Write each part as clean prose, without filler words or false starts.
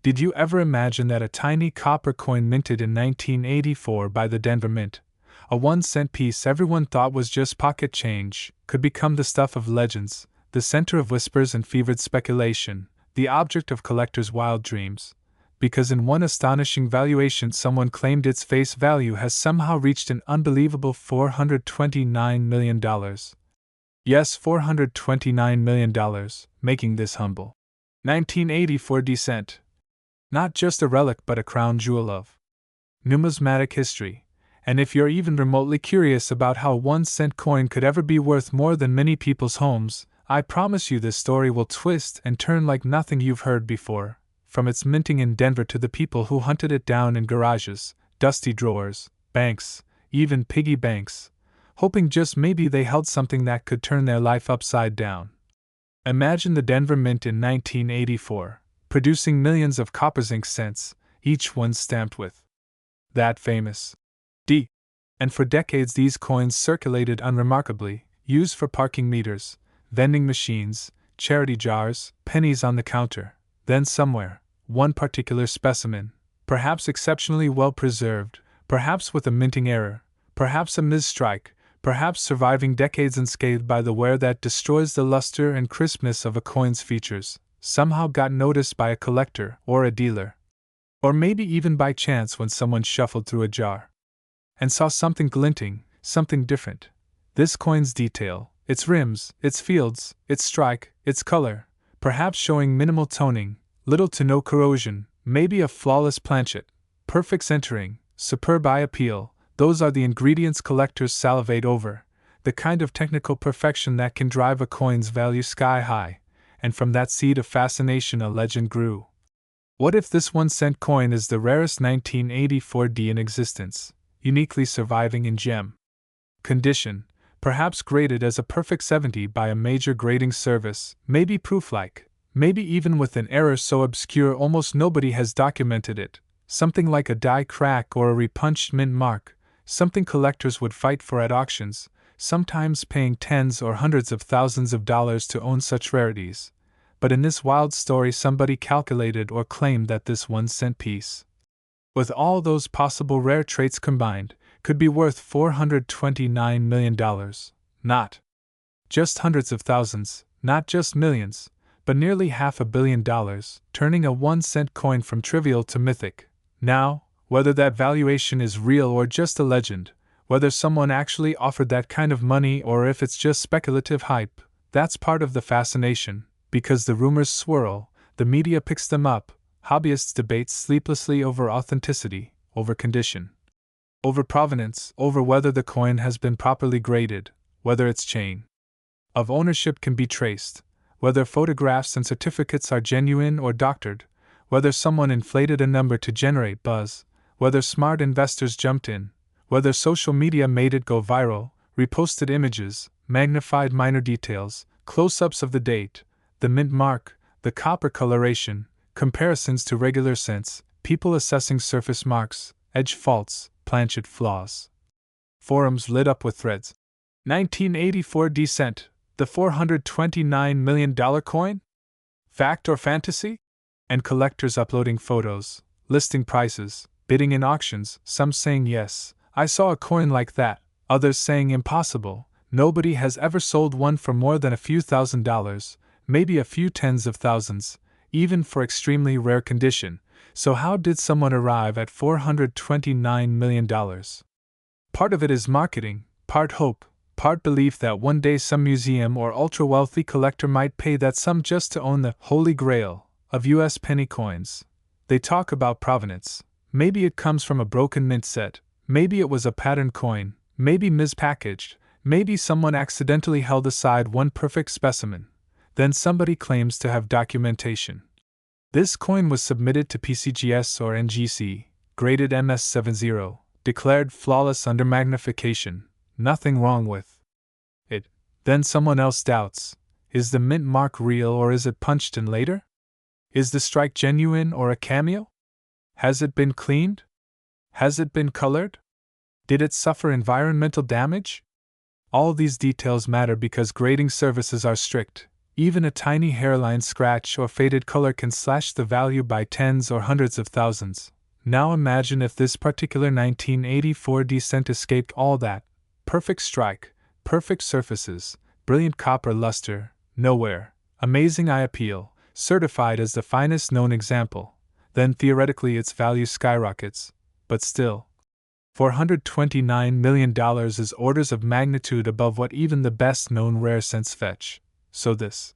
Did you ever imagine that a tiny copper coin minted in 1984 by the Denver Mint, a 1-cent piece everyone thought was just pocket change, could become the stuff of legends, the center of whispers and fevered speculation, the object of collectors' wild dreams? Because in one astonishing valuation someone claimed its face value has somehow reached an unbelievable $429 million. Yes, $429 million, making this humble 1984 descent not just a relic but a crown jewel of numismatic history. And if you're even remotely curious about how a 1-cent coin could ever be worth more than many people's homes, I promise you this story will twist and turn like nothing you've heard before, from its minting in Denver to the people who hunted it down in garages, dusty drawers, banks, even piggy banks, hoping just maybe they held something that could turn their life upside down. Imagine the Denver Mint in 1984, producing millions of copper zinc cents, each one stamped with that famous D. And for decades these coins circulated unremarkably, used for parking meters, vending machines, charity jars, pennies on the counter. Then somewhere, one particular specimen, perhaps exceptionally well preserved, perhaps with a minting error, perhaps a misstrike, perhaps surviving decades unscathed by the wear that destroys the luster and crispness of a coin's features, somehow got noticed by a collector or a dealer. Or maybe even by chance when someone shuffled through a jar and saw something glinting, something different. This coin's detail, its rims, its fields, its strike, its color, perhaps showing minimal toning, little to no corrosion, maybe a flawless planchet, perfect centering, superb eye appeal, those are the ingredients collectors salivate over, the kind of technical perfection that can drive a coin's value sky high, and from that seed of fascination a legend grew. What if this 1-cent coin is the rarest 1984D in existence, uniquely surviving in gem condition, perhaps graded as a perfect 70 by a major grading service, maybe proof-like, maybe even with an error so obscure almost nobody has documented it, something like a die crack or a repunched mint mark, something collectors would fight for at auctions, sometimes paying tens or hundreds of thousands of dollars to own such rarities. But in this wild story somebody calculated or claimed that this 1-cent piece, with all those possible rare traits combined, could be worth $429 million. Not just hundreds of thousands, not just millions, but nearly $500 million, turning a 1-cent coin from trivial to mythic. Now, whether that valuation is real or just a legend, whether someone actually offered that kind of money or if it's just speculative hype, that's part of the fascination, because the rumors swirl, the media picks them up, hobbyists debate sleeplessly over authenticity, over condition, over provenance, over whether the coin has been properly graded, whether its chain of ownership can be traced, whether photographs and certificates are genuine or doctored, whether someone inflated a number to generate buzz, whether smart investors jumped in, whether social media made it go viral, reposted images, magnified minor details, close-ups of the date, the mint mark, the copper coloration, comparisons to regular cents, people assessing surface marks, edge faults, planchet flaws. Forums lit up with threads. 1984 descent, the $429 million coin? Fact or fantasy? And collectors uploading photos, listing prices, bidding in auctions, some saying yes, I saw a coin like that, others saying impossible, nobody has ever sold one for more than a few $1,000s, maybe a few tens of thousands, even for extremely rare condition. So how did someone arrive at $429 million? Part of it is marketing, part hope, part belief that one day some museum or ultra-wealthy collector might pay that sum just to own the holy grail of U.S. penny coins. They talk about provenance. Maybe it comes from a broken mint set, maybe it was a patterned coin, maybe mispackaged, maybe someone accidentally held aside one perfect specimen. Then somebody claims to have documentation. This coin was submitted to PCGS or NGC, graded MS70, declared flawless under magnification, nothing wrong with it. Then someone else doubts, is the mint mark real or is it punched in later? Is the strike genuine or a cameo? Has it been cleaned? Has it been colored? Did it suffer environmental damage? All these details matter because grading services are strict. Even a tiny hairline scratch or faded color can slash the value by tens or hundreds of thousands. Now imagine if this particular 1984 cent escaped all that. Perfect strike, perfect surfaces, brilliant copper luster, nowhere, amazing eye appeal, certified as the finest known example. Then theoretically its value skyrockets. But still, $429 million is orders of magnitude above what even the best known rare cents fetch. So this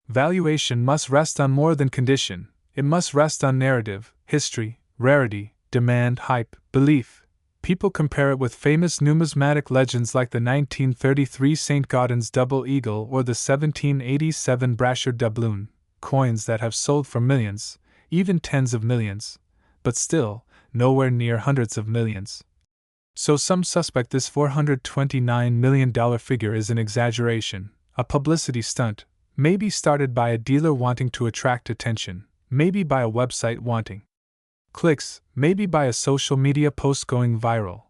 valuation must rest on more than condition, it must rest on narrative, history, rarity, demand, hype, belief. People compare it with famous numismatic legends like the 1933 St. Gaudens double eagle or the 1787 Brasher doubloon, coins that have sold for millions, even tens of millions, but still, nowhere near hundreds of millions. So some suspect this $429 million figure is an exaggeration, a publicity stunt, maybe started by a dealer wanting to attract attention, maybe by a website wanting clicks, maybe by a social media post going viral.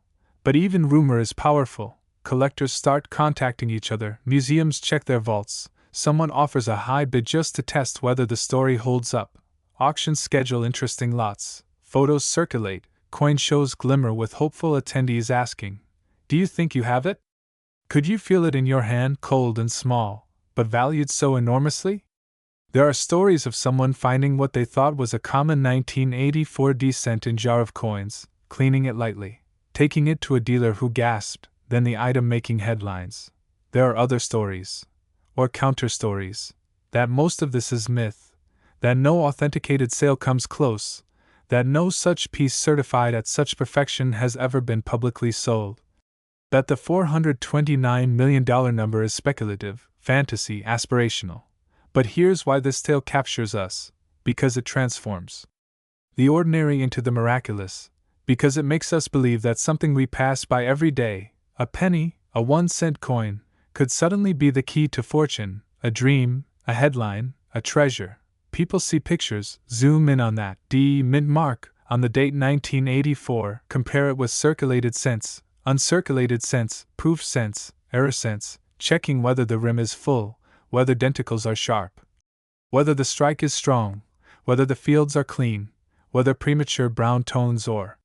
But even rumor is powerful. Collectors start contacting each other, museums check their vaults, someone offers a high bid just to test whether the story holds up. Auctions schedule interesting lots, photos circulate, coin shows glimmer with hopeful attendees asking, "Do you think you have it? Could you feel it in your hand, cold and small, but valued so enormously?" There are stories of someone finding what they thought was a common 1984 cent in jar of coins, cleaning it lightly, taking it to a dealer who gasped, then the item making headlines. There are other stories, or counter-stories, that most of this is myth, that no authenticated sale comes close, that no such piece certified at such perfection has ever been publicly sold. That the $429 million number is speculative, fantasy, aspirational. But here's why this tale captures us, because it transforms the ordinary into the miraculous, because it makes us believe that something we pass by every day, a penny, a 1-cent coin, could suddenly be the key to fortune, a dream, a headline, a treasure. People see pictures, zoom in on that mint mark, on the date 1984, compare it with circulated cents, uncirculated cents, proof cents, error cents, checking whether the rim is full, whether denticles are sharp, whether the strike is strong, whether the fields are clean, whether premature brown tones or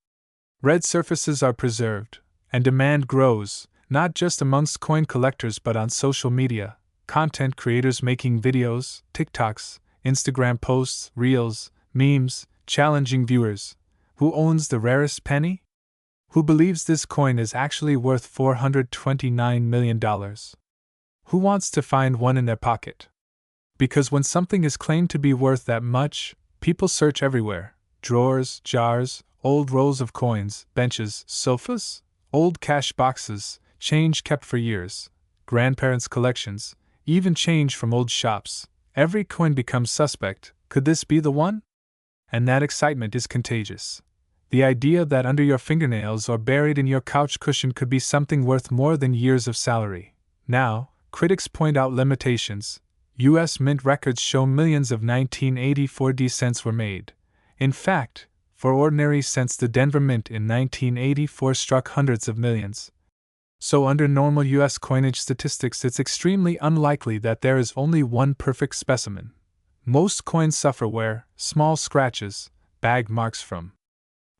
red surfaces are preserved, and demand grows, not just amongst coin collectors but on social media, content creators making videos, TikToks, Instagram posts, reels, memes, challenging viewers. Who owns the rarest penny? Who believes this coin is actually worth $429 million? Who wants to find one in their pocket? Because when something is claimed to be worth that much, people search everywhere: drawers, jars, old rolls of coins, benches, sofas, old cash boxes, change kept for years, grandparents' collections, even change from old shops. Every coin becomes suspect. Could this be the one? And that excitement is contagious. The idea that under your fingernails or buried in your couch cushion could be something worth more than years of salary. Now, critics point out limitations. U.S. Mint records show millions of 1984 cents were made. In fact, for ordinary cents, the Denver Mint in 1984 struck hundreds of millions. So under normal U.S. coinage statistics, it's extremely unlikely that there is only one perfect specimen. Most coins suffer wear, small scratches, bag marks from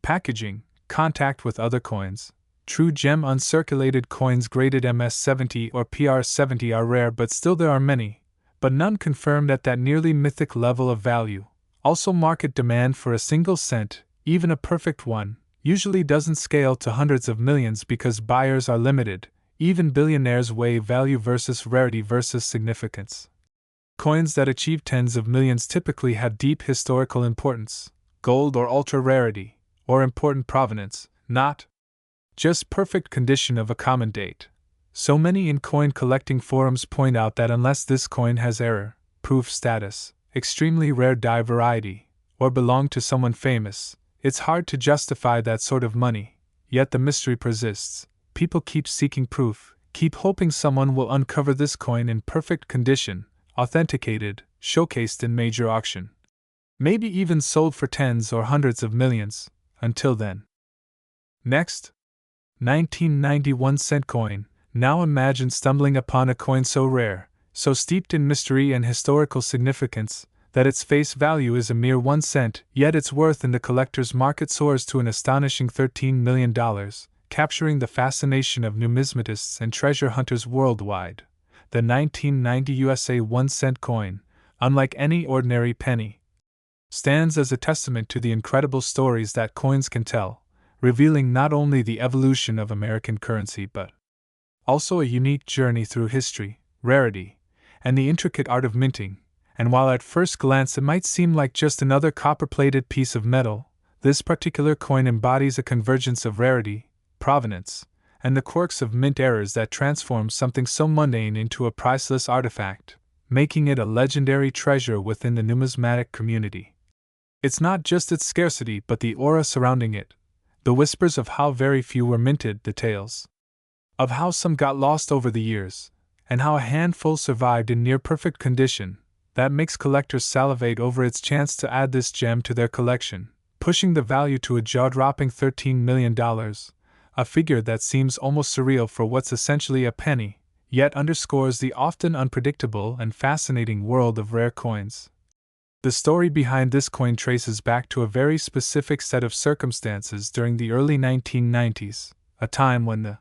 packaging, contact with other coins. True gem uncirculated coins graded MS-70 or PR-70 are rare, but still there are many, but none confirmed at that nearly mythic level of value. Also, market demand for a single cent, even a perfect one, usually doesn't scale to hundreds of millions because buyers are limited. Even billionaires weigh value versus rarity versus significance. Coins that achieve tens of millions typically have deep historical importance, gold or ultra-rarity, or important provenance, not just perfect condition of a common date. So many in coin collecting forums point out that unless this coin has error, proof status, extremely rare die variety, or belong to someone famous, it's hard to justify that sort of money. Yet the mystery persists. People keep seeking proof, keep hoping someone will uncover this coin in perfect condition, authenticated, showcased in major auction. Maybe even sold for tens or hundreds of millions. Until then. Next, 1991 cent coin. Now imagine stumbling upon a coin so rare, so steeped in mystery and historical significance that its face value is a mere 1 cent, yet its worth in the collector's market soars to an astonishing $13 million, capturing the fascination of numismatists and treasure hunters worldwide. The 1990 USA 1-cent coin, unlike any ordinary penny, stands as a testament to the incredible stories that coins can tell, revealing not only the evolution of American currency but also a unique journey through history, rarity, and the intricate art of minting. And while at first glance it might seem like just another copper-plated piece of metal, this particular coin embodies a convergence of rarity, provenance, and the quirks of mint errors that transforms something so mundane into a priceless artifact, making it a legendary treasure within the numismatic community. It's not just its scarcity but the aura surrounding it, the whispers of how very few were minted, the tales of how some got lost over the years, and how a handful survived in near-perfect condition, that makes collectors salivate over its chance to add this gem to their collection, pushing the value to a jaw-dropping $13 million, a figure that seems almost surreal for what's essentially a penny, yet underscores the often unpredictable and fascinating world of rare coins. The story behind this coin traces back to a very specific set of circumstances during the early 1990s, a time when the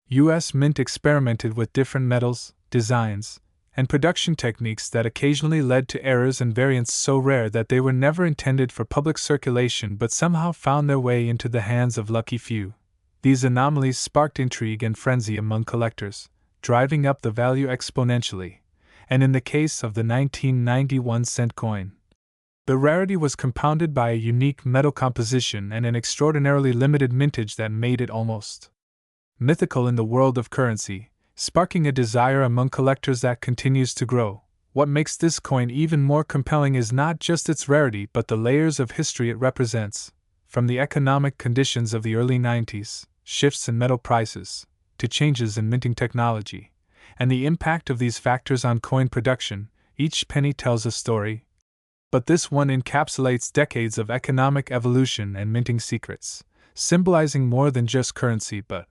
U.S. Mint experimented with different metals, designs, and production techniques that occasionally led to errors and variants so rare that they were never intended for public circulation but somehow found their way into the hands of lucky few. These anomalies sparked intrigue and frenzy among collectors, driving up the value exponentially. And in the case of the 1991 cent coin, the rarity was compounded by a unique metal composition and an extraordinarily limited mintage that made it almost mythical in the world of currency, sparking a desire among collectors that continues to grow. What makes this coin even more compelling is not just its rarity but the layers of history it represents, from the economic conditions of the early 90s, shifts in metal prices, to changes in minting technology, and the impact of these factors on coin production. Each penny tells a story, but this one encapsulates decades of economic evolution and minting secrets, symbolizing more than just currency but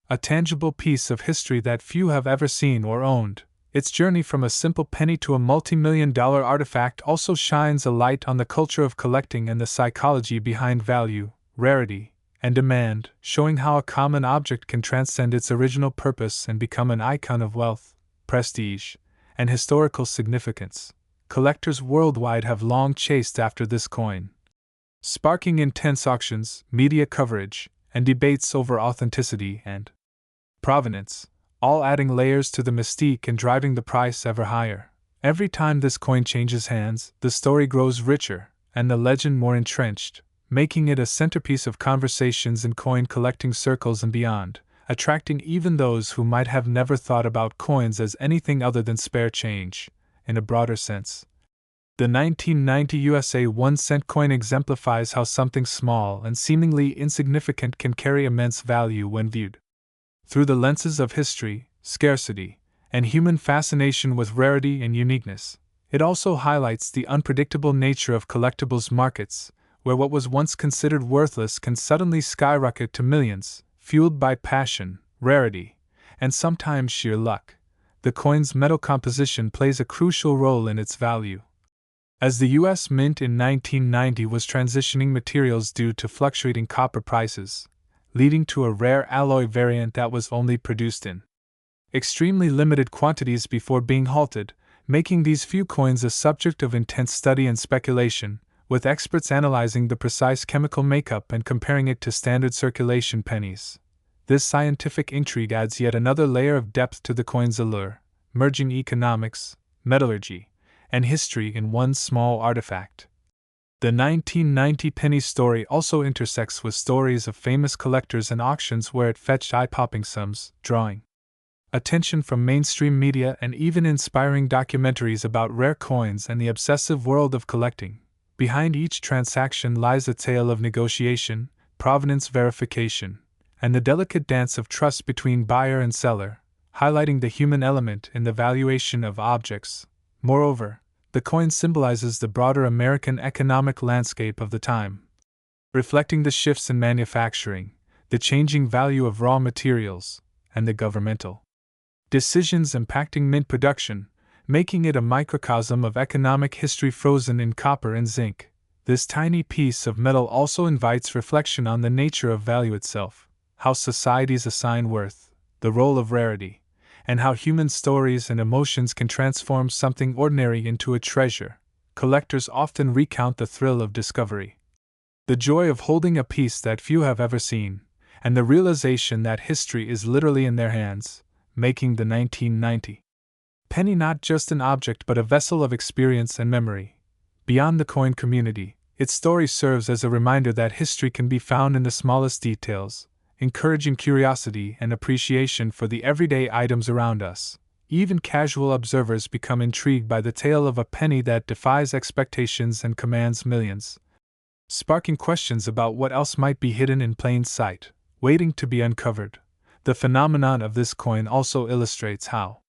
a tangible piece of history that few have ever seen or owned. Its journey from a simple penny to a multi-million-dollar artifact also shines a light on the culture of collecting and the psychology behind value, rarity, and demand, showing how a common object can transcend its original purpose and become an icon of wealth, prestige, and historical significance. Collectors worldwide have long chased after this coin, sparking intense auctions, media coverage, and debates over authenticity and provenance, all adding layers to the mystique and driving the price ever higher. Every time this coin changes hands, the story grows richer, and the legend more entrenched, making it a centerpiece of conversations in coin collecting circles and beyond, attracting even those who might have never thought about coins as anything other than spare change, in a broader sense. The 1990 USA 1-cent coin exemplifies how something small and seemingly insignificant can carry immense value when viewed through the lenses of history, scarcity, and human fascination with rarity and uniqueness. It also highlights the unpredictable nature of collectibles markets, where what was once considered worthless can suddenly skyrocket to millions, fueled by passion, rarity, and sometimes sheer luck. The coin's metal composition plays a crucial role in its value. As the U.S. Mint in 1990 was transitioning materials due to fluctuating copper prices, leading to a rare alloy variant that was only produced in extremely limited quantities before being halted, making these few coins a subject of intense study and speculation, with experts analyzing the precise chemical makeup and comparing it to standard circulation pennies. This scientific intrigue adds yet another layer of depth to the coin's allure, merging economics, metallurgy, and history in one small artifact. The 1990 penny story also intersects with stories of famous collectors and auctions where it fetched eye-popping sums, drawing attention from mainstream media and even inspiring documentaries about rare coins and the obsessive world of collecting. Behind each transaction lies a tale of negotiation, provenance verification, and the delicate dance of trust between buyer and seller, highlighting the human element in the valuation of objects. Moreover, the coin symbolizes the broader American economic landscape of the time, reflecting the shifts in manufacturing, the changing value of raw materials, and the governmental decisions impacting mint production. making it a microcosm of economic history frozen in copper and zinc. This tiny piece of metal also invites reflection on the nature of value itself, how societies assign worth, the role of rarity, and how human stories and emotions can transform something ordinary into a treasure. Collectors often recount the thrill of discovery, the joy of holding a piece that few have ever seen, and the realization that history is literally in their hands, making the 1990 penny not just an object but a vessel of experience and memory. Beyond the coin community, its story serves as a reminder that history can be found in the smallest details, encouraging curiosity and appreciation for the everyday items around us. Even casual observers become intrigued by the tale of a penny that defies expectations and commands millions, sparking questions about what else might be hidden in plain sight, waiting to be uncovered. The phenomenon of this coin also illustrates how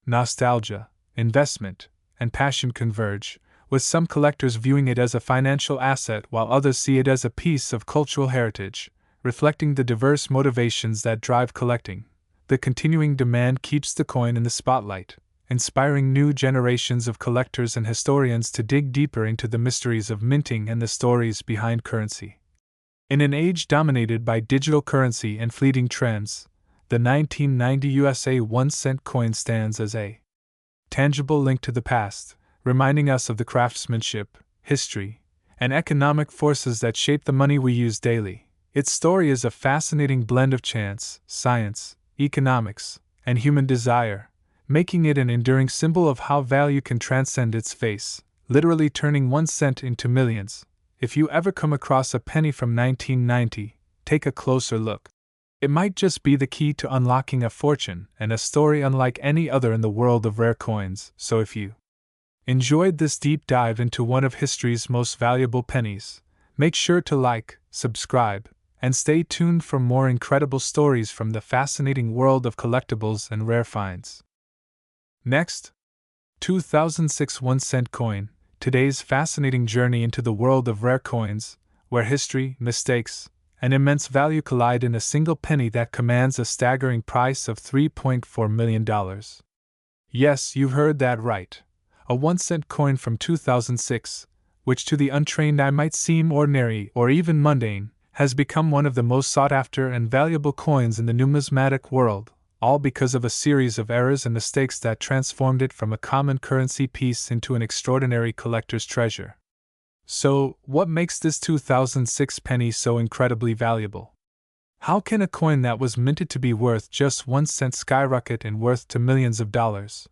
nostalgia, investment, and passion converge, with some collectors viewing it as a financial asset while others see it as a piece of cultural heritage, reflecting the diverse motivations that drive collecting. The continuing demand keeps the coin in the spotlight, inspiring new generations of collectors and historians to dig deeper into the mysteries of minting and the stories behind currency. In an age dominated by digital currency and fleeting trends, the 1990 USA 1-cent coin stands as a tangible link to the past, reminding us of the craftsmanship, history, and economic forces that shape the money we use daily. Its story is a fascinating blend of chance, science, economics, and human desire, making it an enduring symbol of how value can transcend its face, literally turning 1 cent into millions. If you ever come across a penny from 1990, take a closer look. It might just be the key to unlocking a fortune and a story unlike any other in the world of rare coins. So if you enjoyed this deep dive into one of history's most valuable pennies, make sure to like, subscribe, and stay tuned for more incredible stories from the fascinating world of collectibles and rare finds. Next, 2006 1-cent coin, today's fascinating journey into the world of rare coins, where history, mistakes, and immense value collide in a single penny that commands a staggering price of $3.4 million. Yes, you heard that right. A 1-cent coin from 2006, which to the untrained eye might seem ordinary or even mundane, has become one of the most sought-after and valuable coins in the numismatic world, all because of a series of errors and mistakes that transformed it from a common currency piece into an extraordinary collector's treasure. So, what makes this 2006 penny so incredibly valuable? How can a coin that was minted to be worth just 1 cent skyrocket in worth to millions of dollars?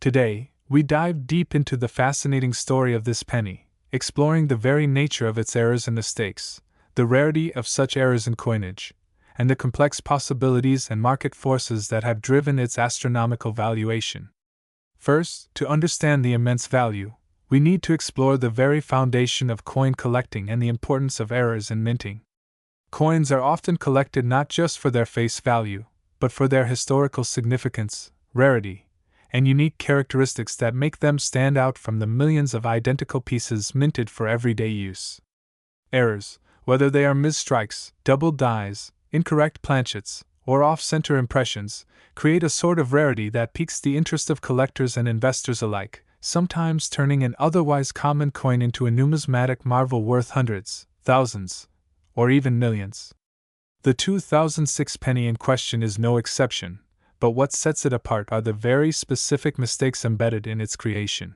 Today, we dive deep into the fascinating story of this penny, exploring the very nature of its errors and mistakes, the rarity of such errors in coinage, and the complex possibilities and market forces that have driven its astronomical valuation. First, to understand the immense value, we need to explore the very foundation of coin collecting and the importance of errors in minting. Coins are often collected not just for their face value, but for their historical significance, rarity, and unique characteristics that make them stand out from the millions of identical pieces minted for everyday use. Errors, whether they are misstrikes, double dies, incorrect planchets, or off-center impressions, create a sort of rarity that piques the interest of collectors and investors alike, sometimes turning an otherwise common coin into a numismatic marvel worth hundreds, thousands, or even millions. The 2006 penny in question is no exception, but what sets it apart are the very specific mistakes embedded in its creation.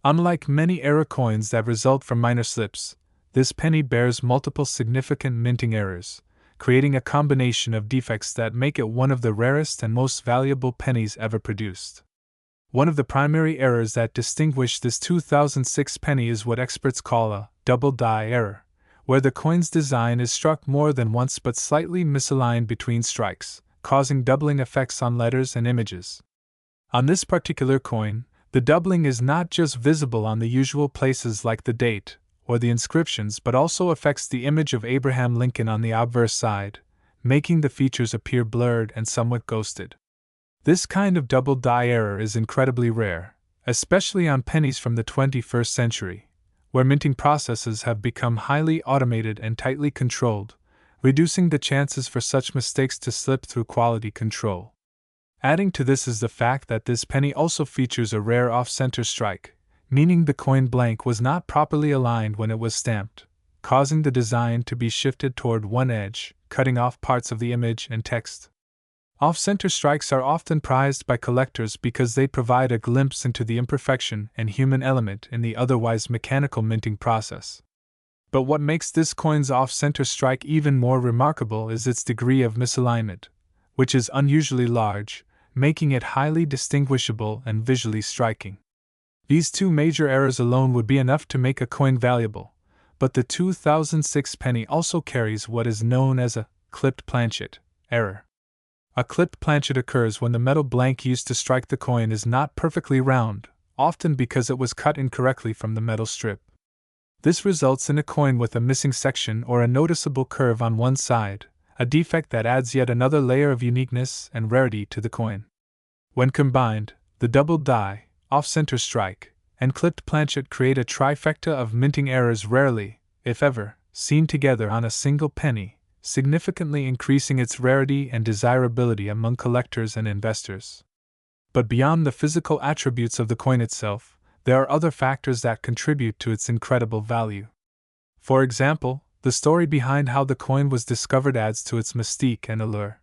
Unlike many error coins that result from minor slips, this penny bears multiple significant minting errors, creating a combination of defects that make it one of the rarest and most valuable pennies ever produced. One of the primary errors that distinguish this 2006 penny is what experts call a double die error, where the coin's design is struck more than once but slightly misaligned between strikes, causing doubling effects on letters and images. On this particular coin, the doubling is not just visible on the usual places like the date or the inscriptions but also affects the image of Abraham Lincoln on the obverse side, making the features appear blurred and somewhat ghosted. This kind of double die error is incredibly rare, especially on pennies from the 21st century, where minting processes have become highly automated and tightly controlled, reducing the chances for such mistakes to slip through quality control. Adding to this is the fact that this penny also features a rare off-center strike, meaning the coin blank was not properly aligned when it was stamped, causing the design to be shifted toward one edge, cutting off parts of the image and text. Off-center strikes are often prized by collectors because they provide a glimpse into the imperfection and human element in the otherwise mechanical minting process. But what makes this coin's off-center strike even more remarkable is its degree of misalignment, which is unusually large, making it highly distinguishable and visually striking. These two major errors alone would be enough to make a coin valuable, but the 2006 penny also carries what is known as a clipped planchet error. A clipped planchet occurs when the metal blank used to strike the coin is not perfectly round, often because it was cut incorrectly from the metal strip. This results in a coin with a missing section or a noticeable curve on one side, a defect that adds yet another layer of uniqueness and rarity to the coin. When combined, the double die, off-center strike, and clipped planchet create a trifecta of minting errors rarely, if ever, seen together on a single penny, significantly increasing its rarity and desirability among collectors and investors. But beyond the physical attributes of the coin itself, there are other factors that contribute to its incredible value. For example, the story behind how the coin was discovered adds to its mystique and allure.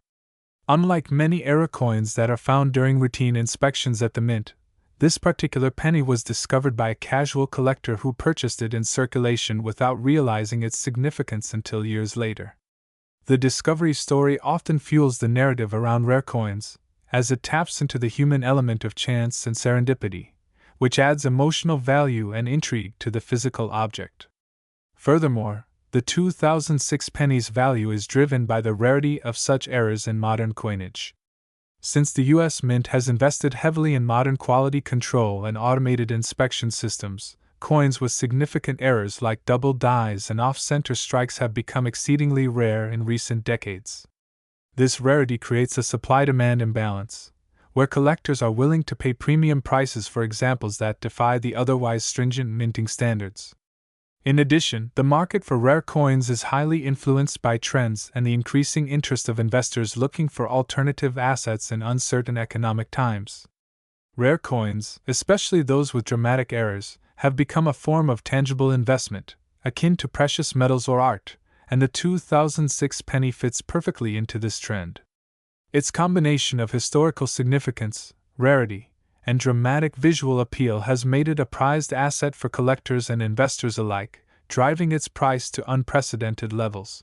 Unlike many era coins that are found during routine inspections at the mint, this particular penny was discovered by a casual collector who purchased it in circulation without realizing its significance until years later. The discovery story often fuels the narrative around rare coins, as it taps into the human element of chance and serendipity, which adds emotional value and intrigue to the physical object. Furthermore, the 2006 penny's value is driven by the rarity of such errors in modern coinage. Since the U.S. Mint has invested heavily in modern quality control and automated inspection systems, coins with significant errors like double dies and off-center strikes have become exceedingly rare in recent decades. This rarity creates a supply-demand imbalance, where collectors are willing to pay premium prices for examples that defy the otherwise stringent minting standards. In addition, the market for rare coins is highly influenced by trends and the increasing interest of investors looking for alternative assets in uncertain economic times. Rare coins, especially those with dramatic errors, have become a form of tangible investment, akin to precious metals or art, and the 2006 penny fits perfectly into this trend. Its combination of historical significance, rarity, and dramatic visual appeal has made it a prized asset for collectors and investors alike, driving its price to unprecedented levels.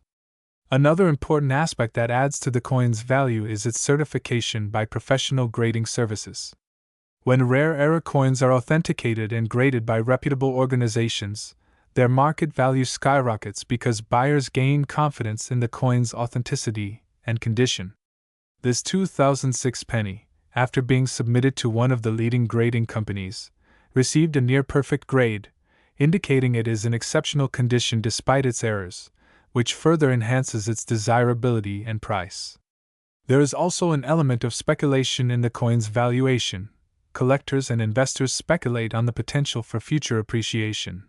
Another important aspect that adds to the coin's value is its certification by professional grading services. When rare era coins are authenticated and graded by reputable organizations, their market value skyrockets because buyers gain confidence in the coin's authenticity and condition. This 2006 penny, after being submitted to one of the leading grading companies, received a near-perfect grade, indicating it is in exceptional condition despite its errors, which further enhances its desirability and price. There is also an element of speculation in the coin's valuation. Collectors and investors speculate on the potential for future appreciation,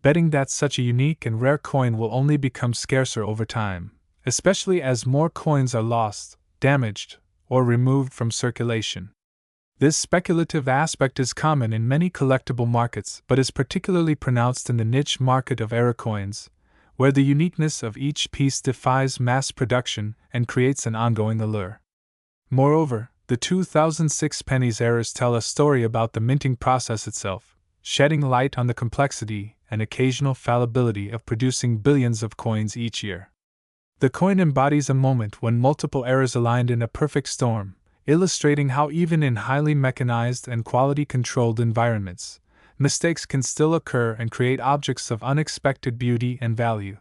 betting that such a unique and rare coin will only become scarcer over time, especially as more coins are lost, damaged, or removed from circulation. This speculative aspect is common in many collectible markets but is particularly pronounced in the niche market of era coins, where the uniqueness of each piece defies mass production and creates an ongoing allure. Moreover, the 2006 penny's errors tell a story about the minting process itself, shedding light on the complexity and occasional fallibility of producing billions of coins each year. The coin embodies a moment when multiple errors aligned in a perfect storm, illustrating how even in highly mechanized and quality-controlled environments, mistakes can still occur and create objects of unexpected beauty and value.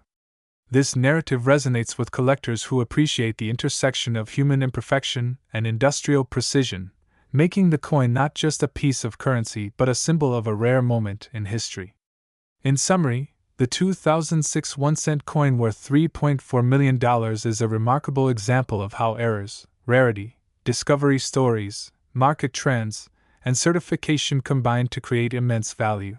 This narrative resonates with collectors who appreciate the intersection of human imperfection and industrial precision, making the coin not just a piece of currency but a symbol of a rare moment in history. In summary, the 2006 1-cent coin worth $3.4 million is a remarkable example of how errors, rarity, discovery stories, market trends, and certification combine to create immense value.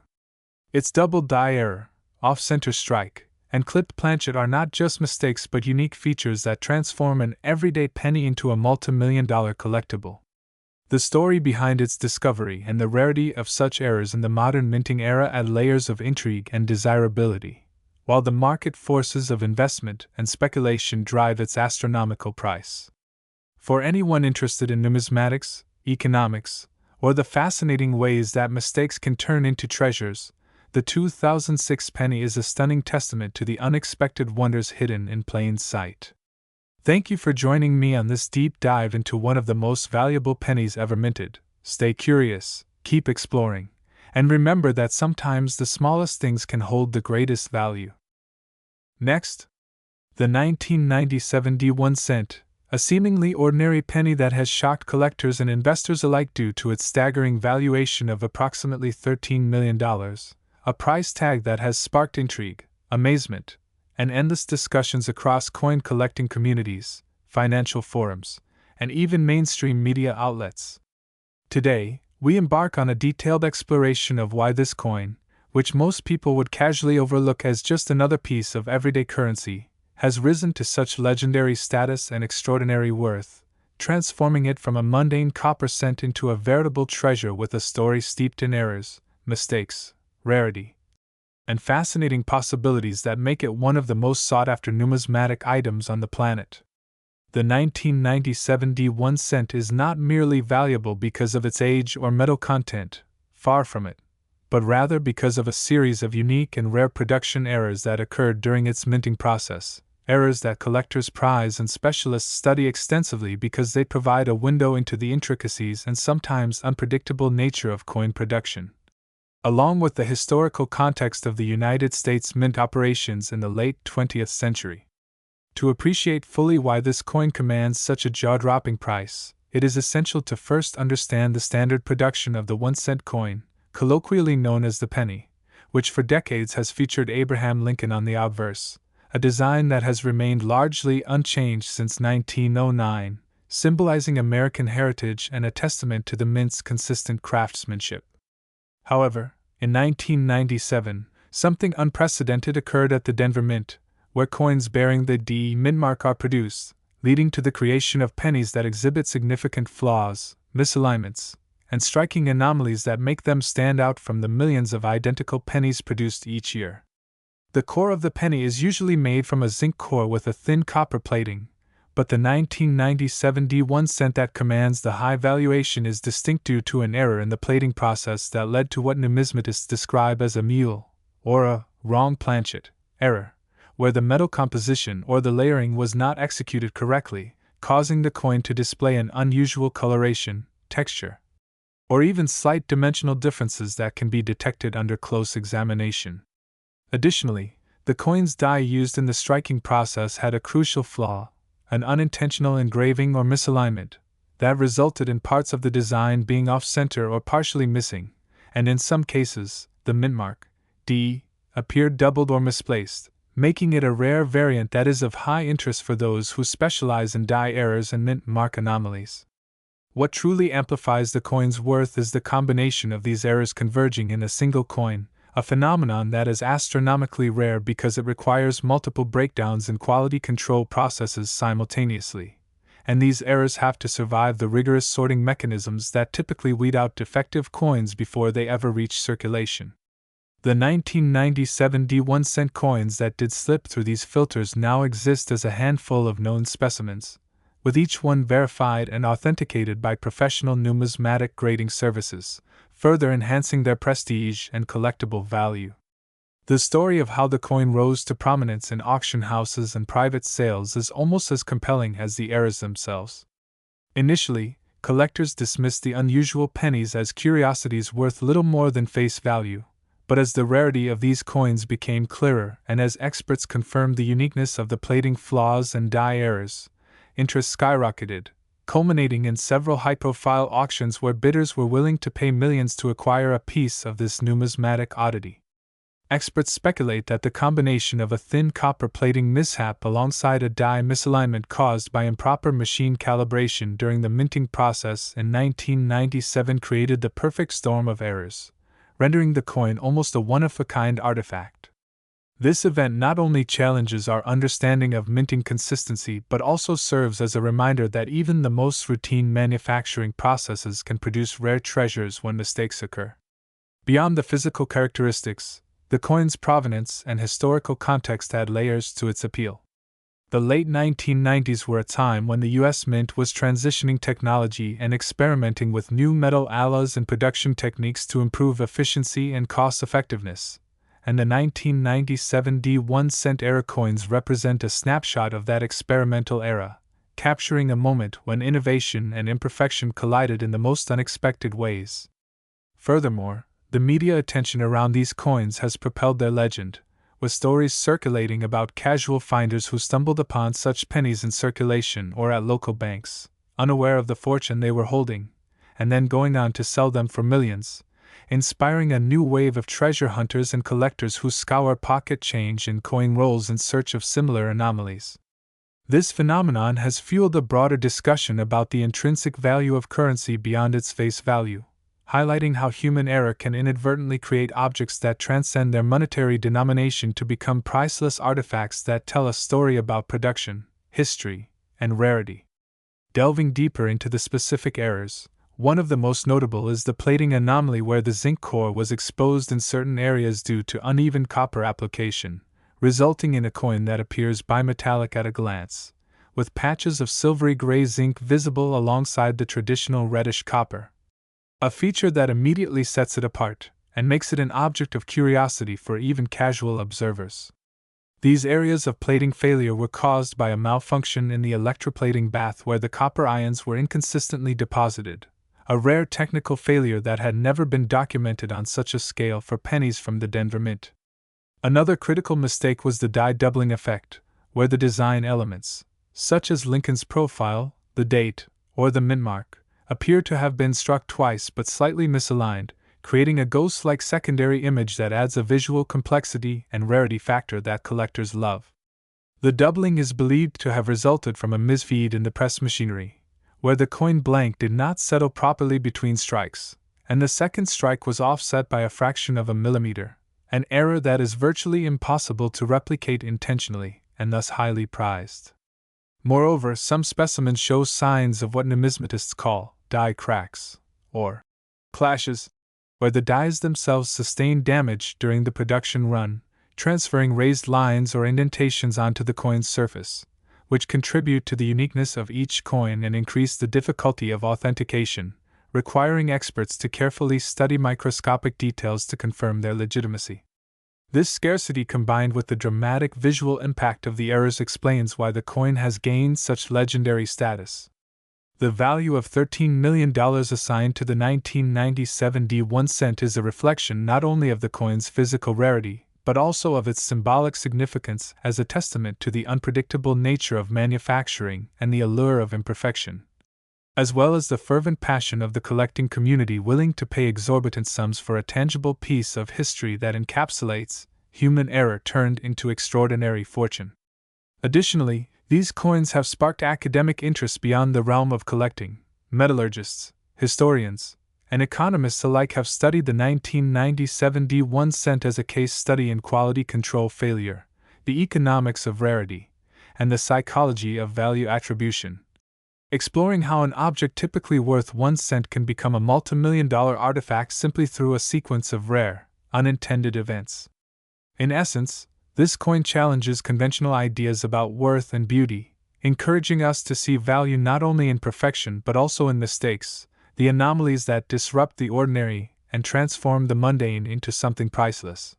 Its double die error, off-center strike, and clipped planchet are not just mistakes but unique features that transform an everyday penny into a multi-million-dollar collectible. The story behind its discovery and the rarity of such errors in the modern minting era add layers of intrigue and desirability, while the market forces of investment and speculation drive its astronomical price. For anyone interested in numismatics, economics, or the fascinating ways that mistakes can turn into treasures, the 2006 penny is a stunning testament to the unexpected wonders hidden in plain sight. Thank you for joining me on this deep dive into one of the most valuable pennies ever minted. Stay curious, keep exploring, and remember that sometimes the smallest things can hold the greatest value. Next, the 1997 D1 cent, a seemingly ordinary penny that has shocked collectors and investors alike due to its staggering valuation of approximately $13 million, a price tag that has sparked intrigue, amazement, and endless discussions across coin collecting communities, financial forums, and even mainstream media outlets. Today, we embark on a detailed exploration of why this coin, which most people would casually overlook as just another piece of everyday currency, has risen to such legendary status and extraordinary worth, transforming it from a mundane copper cent into a veritable treasure with a story steeped in errors, mistakes, rarity, and fascinating possibilities that make it one of the most sought-after numismatic items on the planet. The 1997 D1 cent is not merely valuable because of its age or metal content, far from it, but rather because of a series of unique and rare production errors that occurred during its minting process, errors that collectors prize and specialists study extensively because they provide a window into the intricacies and sometimes unpredictable nature of coin production. Along with the historical context of the United States mint operations in the late 20th century. To appreciate fully why this coin commands such a jaw-dropping price, it is essential to first understand the standard production of the 1-cent coin, colloquially known as the penny, which for decades has featured Abraham Lincoln on the obverse, a design that has remained largely unchanged since 1909, symbolizing American heritage and a testament to the mint's consistent craftsmanship. However, in 1997, something unprecedented occurred at the Denver Mint, where coins bearing the D mint mark are produced, leading to the creation of pennies that exhibit significant flaws, misalignments, and striking anomalies that make them stand out from the millions of identical pennies produced each year. The core of the penny is usually made from a zinc core with a thin copper plating, but the 1997 D1 cent that commands the high valuation is distinct due to an error in the plating process that led to what numismatists describe as a mule, or a wrong planchet, error, where the metal composition or the layering was not executed correctly, causing the coin to display an unusual coloration, texture, or even slight dimensional differences that can be detected under close examination. Additionally, the coin's die used in the striking process had a crucial flaw, an unintentional engraving or misalignment, that resulted in parts of the design being off-center or partially missing, and in some cases, the mint mark, D, appeared doubled or misplaced, making it a rare variant that is of high interest for those who specialize in die errors and mint mark anomalies. What truly amplifies the coin's worth is the combination of these errors converging in a single coin, a phenomenon that is astronomically rare because it requires multiple breakdowns in quality control processes simultaneously, and these errors have to survive the rigorous sorting mechanisms that typically weed out defective coins before they ever reach circulation. The 1997 D1 cent coins that did slip through these filters now exist as a handful of known specimens, with each one verified and authenticated by professional numismatic grading services, further enhancing their prestige and collectible value. The story of how the coin rose to prominence in auction houses and private sales is almost as compelling as the errors themselves. Initially, collectors dismissed the unusual pennies as curiosities worth little more than face value, but as the rarity of these coins became clearer and as experts confirmed the uniqueness of the plating flaws and die errors, interest skyrocketed, culminating in several high-profile auctions where bidders were willing to pay millions to acquire a piece of this numismatic oddity. Experts speculate that the combination of a thin copper plating mishap alongside a die misalignment caused by improper machine calibration during the minting process in 1997 created the perfect storm of errors, rendering the coin almost a one-of-a-kind artifact. This event not only challenges our understanding of minting consistency but also serves as a reminder that even the most routine manufacturing processes can produce rare treasures when mistakes occur. Beyond the physical characteristics, the coin's provenance and historical context add layers to its appeal. The late 1990s were a time when the U.S. Mint was transitioning technology and experimenting with new metal alloys and production techniques to improve efficiency and cost-effectiveness, and the 1997 D1-cent era coins represent a snapshot of that experimental era, capturing a moment when innovation and imperfection collided in the most unexpected ways. Furthermore, the media attention around these coins has propelled their legend, with stories circulating about casual finders who stumbled upon such pennies in circulation or at local banks, unaware of the fortune they were holding, and then going on to sell them for millions, inspiring a new wave of treasure hunters and collectors who scour pocket change and coin rolls in search of similar anomalies. This phenomenon has fueled a broader discussion about the intrinsic value of currency beyond its face value, highlighting how human error can inadvertently create objects that transcend their monetary denomination to become priceless artifacts that tell a story about production, history, and rarity. Delving deeper into the specific errors, one of the most notable is the plating anomaly, where the zinc core was exposed in certain areas due to uneven copper application, resulting in a coin that appears bimetallic at a glance, with patches of silvery gray zinc visible alongside the traditional reddish copper. A feature that immediately sets it apart and makes it an object of curiosity for even casual observers. These areas of plating failure were caused by a malfunction in the electroplating bath where the copper ions were inconsistently deposited, a rare technical failure that had never been documented on such a scale for pennies from the Denver Mint. Another critical mistake was the die doubling effect, where the design elements, such as Lincoln's profile, the date, or the mint mark, appear to have been struck twice but slightly misaligned, creating a ghost-like secondary image that adds a visual complexity and rarity factor that collectors love. The doubling is believed to have resulted from a misfeed in the press machinery, where the coin blank did not settle properly between strikes, and the second strike was offset by a fraction of a millimeter, an error that is virtually impossible to replicate intentionally and thus highly prized. Moreover, some specimens show signs of what numismatists call die cracks, or clashes, where the dies themselves sustain damage during the production run, transferring raised lines or indentations onto the coin's surface, which contribute to the uniqueness of each coin and increase the difficulty of authentication, requiring experts to carefully study microscopic details to confirm their legitimacy. This scarcity combined with the dramatic visual impact of the errors explains why the coin has gained such legendary status. The value of $13 million assigned to the 1997 D1 cent is a reflection not only of the coin's physical rarity, but also of its symbolic significance as a testament to the unpredictable nature of manufacturing and the allure of imperfection, as well as the fervent passion of the collecting community willing to pay exorbitant sums for a tangible piece of history that encapsulates human error turned into extraordinary fortune. Additionally, these coins have sparked academic interest beyond the realm of collecting. Metallurgists, historians, and economists alike have studied the 1997 D1 cent as a case study in quality control failure, the economics of rarity, and the psychology of value attribution, exploring how an object typically worth 1 cent can become a multimillion-dollar artifact simply through a sequence of rare, unintended events. In essence, this coin challenges conventional ideas about worth and beauty, encouraging us to see value not only in perfection but also in mistakes, the anomalies that disrupt the ordinary and transform the mundane into something priceless.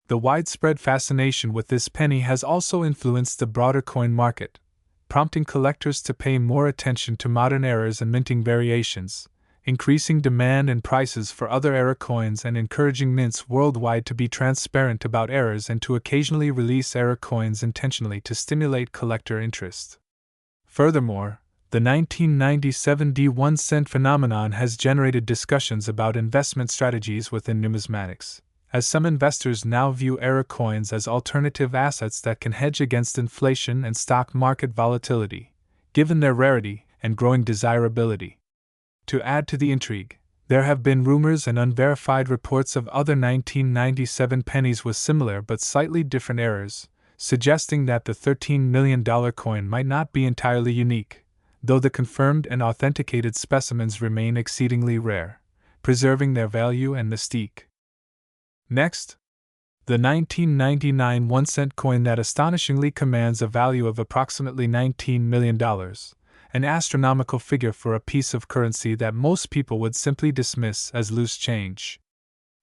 The widespread fascination with this penny has also influenced the broader coin market, prompting collectors to pay more attention to modern errors and minting variations, increasing demand and prices for other era coins and encouraging mints worldwide to be transparent about errors and to occasionally release era coins intentionally to stimulate collector interest. Furthermore, the 1997 D1 cent phenomenon has generated discussions about investment strategies within numismatics, as some investors now view era coins as alternative assets that can hedge against inflation and stock market volatility, given their rarity and growing desirability. To add to the intrigue, There have been rumors and unverified reports of other 1997 pennies with similar but slightly different errors, suggesting that the $13 million coin might not be entirely unique, though the confirmed and authenticated specimens remain exceedingly rare, preserving their value and mystique. Next, the 1999 1-cent coin that astonishingly commands a value of approximately $19 million, an astronomical figure for a piece of currency that most people would simply dismiss as loose change.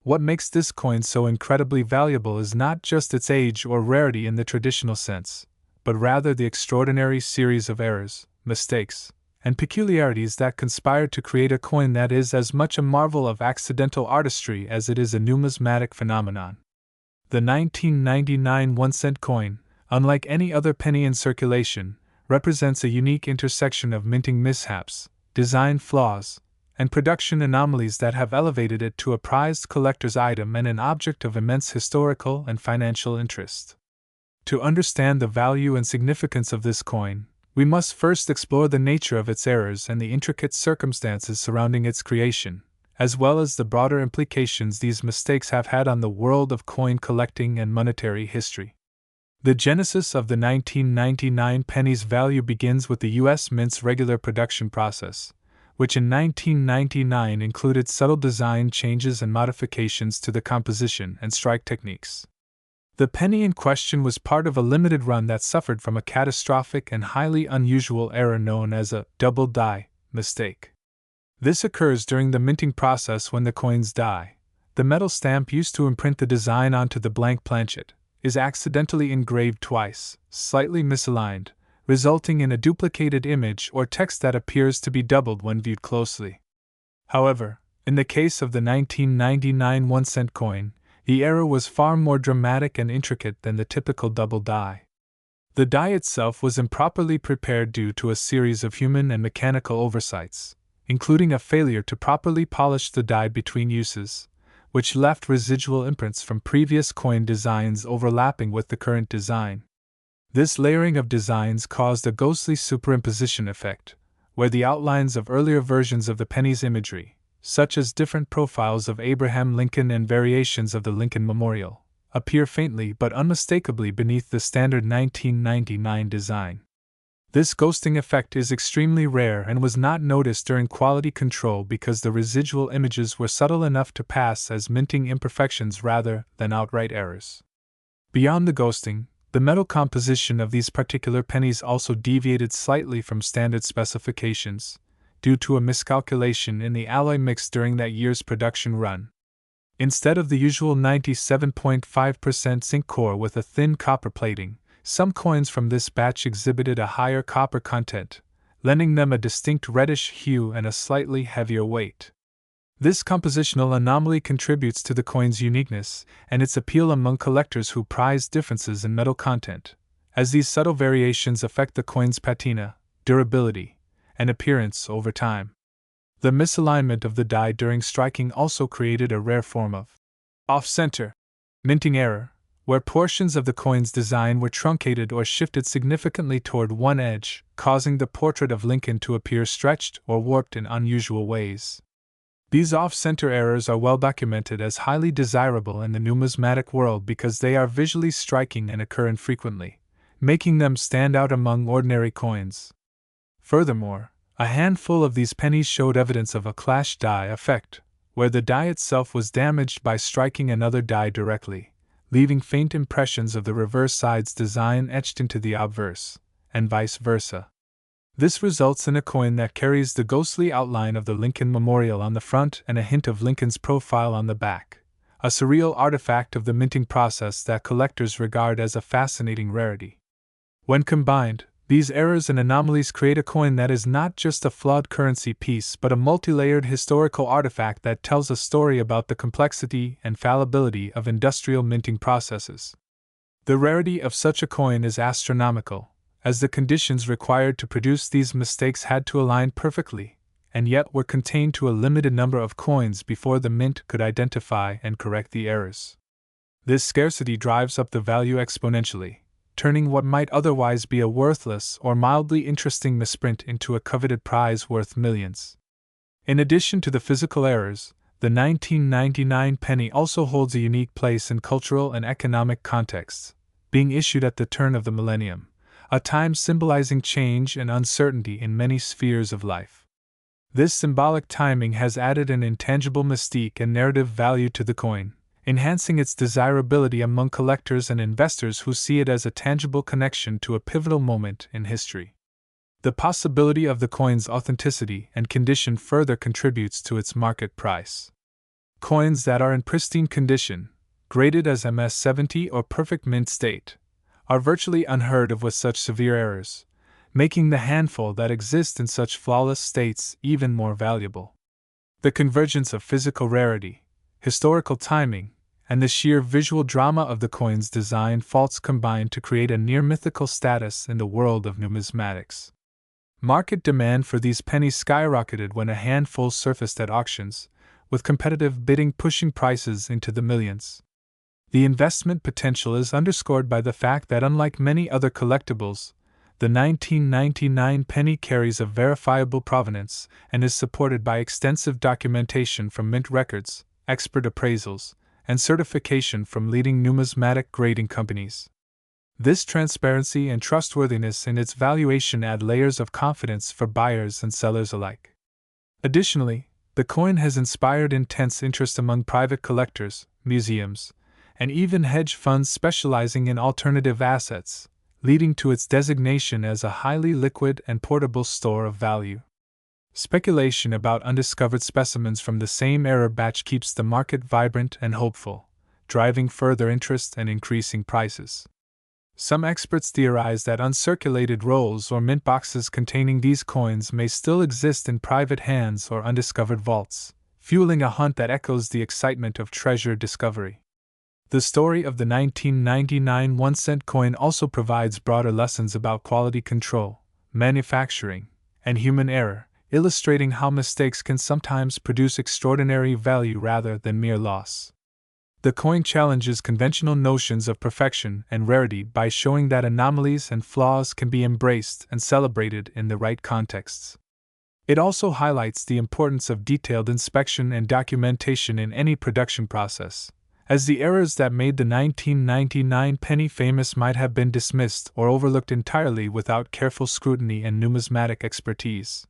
What makes this coin so incredibly valuable is not just its age or rarity in the traditional sense, but rather the extraordinary series of errors, mistakes, and peculiarities that conspired to create a coin that is as much a marvel of accidental artistry as it is a numismatic phenomenon. The 1999 1-cent coin, unlike any other penny in circulation, represents a unique intersection of minting mishaps, design flaws, and production anomalies that have elevated it to a prized collector's item and an object of immense historical and financial interest. To understand the value and significance of this coin, we must first explore the nature of its errors and the intricate circumstances surrounding its creation, as well as the broader implications these mistakes have had on the world of coin collecting and monetary history. The genesis of the 1999 penny's value begins with the U.S. Mint's regular production process, which in 1999 included subtle design changes and modifications to the composition and strike techniques. The penny in question was part of a limited run that suffered from a catastrophic and highly unusual error known as a double die mistake. This occurs during the minting process when the coin's die, the metal stamp used to imprint the design onto the blank planchet, is accidentally engraved twice, slightly misaligned, resulting in a duplicated image or text that appears to be doubled when viewed closely. However, in the case of the 1999 1-cent coin, the error was far more dramatic and intricate than the typical double die. The die itself was improperly prepared due to a series of human and mechanical oversights, including a failure to properly polish the die between uses, which left residual imprints from previous coin designs overlapping with the current design. This layering of designs caused a ghostly superimposition effect, where the outlines of earlier versions of the penny's imagery, such as different profiles of Abraham Lincoln and variations of the Lincoln Memorial, appear faintly but unmistakably beneath the standard 1999 design. This ghosting effect is extremely rare and was not noticed during quality control because the residual images were subtle enough to pass as minting imperfections rather than outright errors. Beyond the ghosting, the metal composition of these particular pennies also deviated slightly from standard specifications, due to a miscalculation in the alloy mix during that year's production run. Instead of the usual 97.5% zinc core with a thin copper plating, some coins from this batch exhibited a higher copper content, lending them a distinct reddish hue and a slightly heavier weight. This compositional anomaly contributes to the coin's uniqueness and its appeal among collectors who prize differences in metal content, as these subtle variations affect the coin's patina, durability, and appearance over time. The misalignment of the die during striking also created a rare form of off-center minting error, where portions of the coin's design were truncated or shifted significantly toward one edge, causing the portrait of Lincoln to appear stretched or warped in unusual ways. These off-center errors are well documented as highly desirable in the numismatic world because they are visually striking and occur infrequently, making them stand out among ordinary coins. Furthermore, a handful of these pennies showed evidence of a clash die effect, where the die itself was damaged by striking another die directly, leaving faint impressions of the reverse side's design etched into the obverse, and vice versa. This results in a coin that carries the ghostly outline of the Lincoln Memorial on the front and a hint of Lincoln's profile on the back, a surreal artifact of the minting process that collectors regard as a fascinating rarity. When combined, these errors and anomalies create a coin that is not just a flawed currency piece but a multi-layered historical artifact that tells a story about the complexity and fallibility of industrial minting processes. The rarity of such a coin is astronomical, as the conditions required to produce these mistakes had to align perfectly, and yet were contained to a limited number of coins before the mint could identify and correct the errors. This scarcity drives up the value exponentially, turning what might otherwise be a worthless or mildly interesting misprint into a coveted prize worth millions. In addition to the physical errors, the 1999 penny also holds a unique place in cultural and economic contexts, being issued at the turn of the millennium, a time symbolizing change and uncertainty in many spheres of life. This symbolic timing has added an intangible mystique and narrative value to the coin, enhancing its desirability among collectors and investors who see it as a tangible connection to a pivotal moment in history. The possibility of the coin's authenticity and condition further contributes to its market price. Coins that are in pristine condition, graded as MS-70 or perfect mint state, are virtually unheard of with such severe errors, making the handful that exist in such flawless states even more valuable. The convergence of physical rarity, historical timing, and the sheer visual drama of the coin's design faults combine to create a near-mythical status in the world of numismatics. Market demand for these pennies skyrocketed when a handful surfaced at auctions, with competitive bidding pushing prices into the millions. The investment potential is underscored by the fact that unlike many other collectibles, the 1999 penny carries a verifiable provenance and is supported by extensive documentation from mint records, expert appraisals, and certification from leading numismatic grading companies. This transparency and trustworthiness in its valuation add layers of confidence for buyers and sellers alike. Additionally, the coin has inspired intense interest among private collectors, museums, and even hedge funds specializing in alternative assets, leading to its designation as a highly liquid and portable store of value. Speculation about undiscovered specimens from the same error batch keeps the market vibrant and hopeful, driving further interest and increasing prices. Some experts theorize that uncirculated rolls or mint boxes containing these coins may still exist in private hands or undiscovered vaults, fueling a hunt that echoes the excitement of treasure discovery. The story of the 1999 1-cent coin also provides broader lessons about quality control, manufacturing, and human error, illustrating how mistakes can sometimes produce extraordinary value rather than mere loss. The coin challenges conventional notions of perfection and rarity by showing that anomalies and flaws can be embraced and celebrated in the right contexts. It also highlights the importance of detailed inspection and documentation in any production process, as the errors that made the 1999 penny famous might have been dismissed or overlooked entirely without careful scrutiny and numismatic expertise.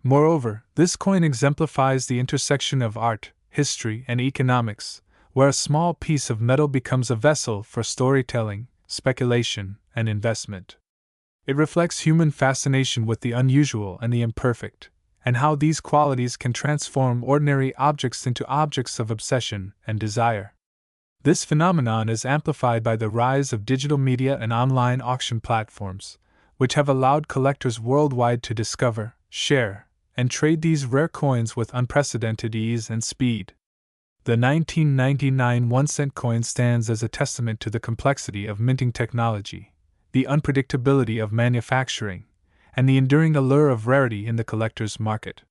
Moreover, this coin exemplifies the intersection of art, history, and economics, where a small piece of metal becomes a vessel for storytelling, speculation, and investment. It reflects human fascination with the unusual and the imperfect, and how these qualities can transform ordinary objects into objects of obsession and desire. This phenomenon is amplified by the rise of digital media and online auction platforms, which have allowed collectors worldwide to discover, share, and trade these rare coins with unprecedented ease and speed. The 1999 1-cent coin stands as a testament to the complexity of minting technology, the unpredictability of manufacturing, and the enduring allure of rarity in the collector's market.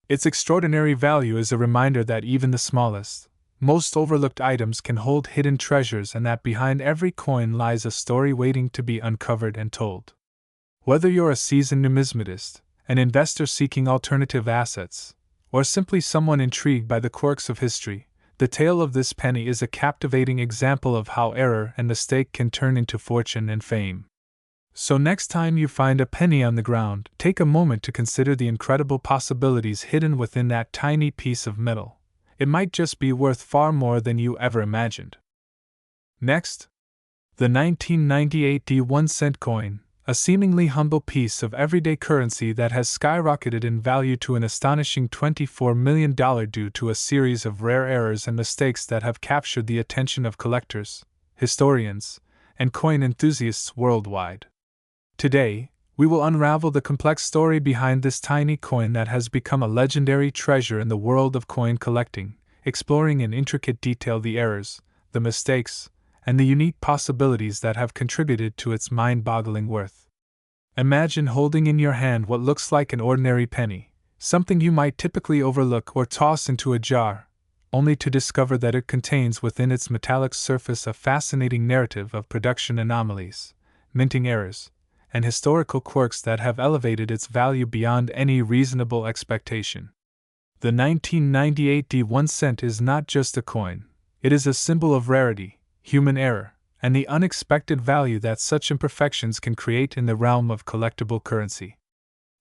Its extraordinary value is a reminder that even the smallest, most overlooked items can hold hidden treasures and that behind every coin lies a story waiting to be uncovered and told. Whether you're a seasoned numismatist, an investor seeking alternative assets, or simply someone intrigued by the quirks of history, the tale of this penny is a captivating example of how error and mistake can turn into fortune and fame. So next time you find a penny on the ground, take a moment to consider the incredible possibilities hidden within that tiny piece of metal. It might just be worth far more than you ever imagined. Next, the 1998 1-cent coin, a seemingly humble piece of everyday currency that has skyrocketed in value to an astonishing $24 million due to a series of rare errors and mistakes that have captured the attention of collectors, historians, and coin enthusiasts worldwide. Today, we will unravel the complex story behind this tiny coin that has become a legendary treasure in the world of coin collecting, exploring in intricate detail the errors, the mistakes, and the unique possibilities that have contributed to its mind-boggling worth. Imagine holding in your hand what looks like an ordinary penny, something you might typically overlook or toss into a jar, only to discover that it contains within its metallic surface a fascinating narrative of production anomalies, minting errors, and historical quirks that have elevated its value beyond any reasonable expectation. The 1998 D1 cent is not just a coin, it is a symbol of rarity, human error, and the unexpected value that such imperfections can create in the realm of collectible currency.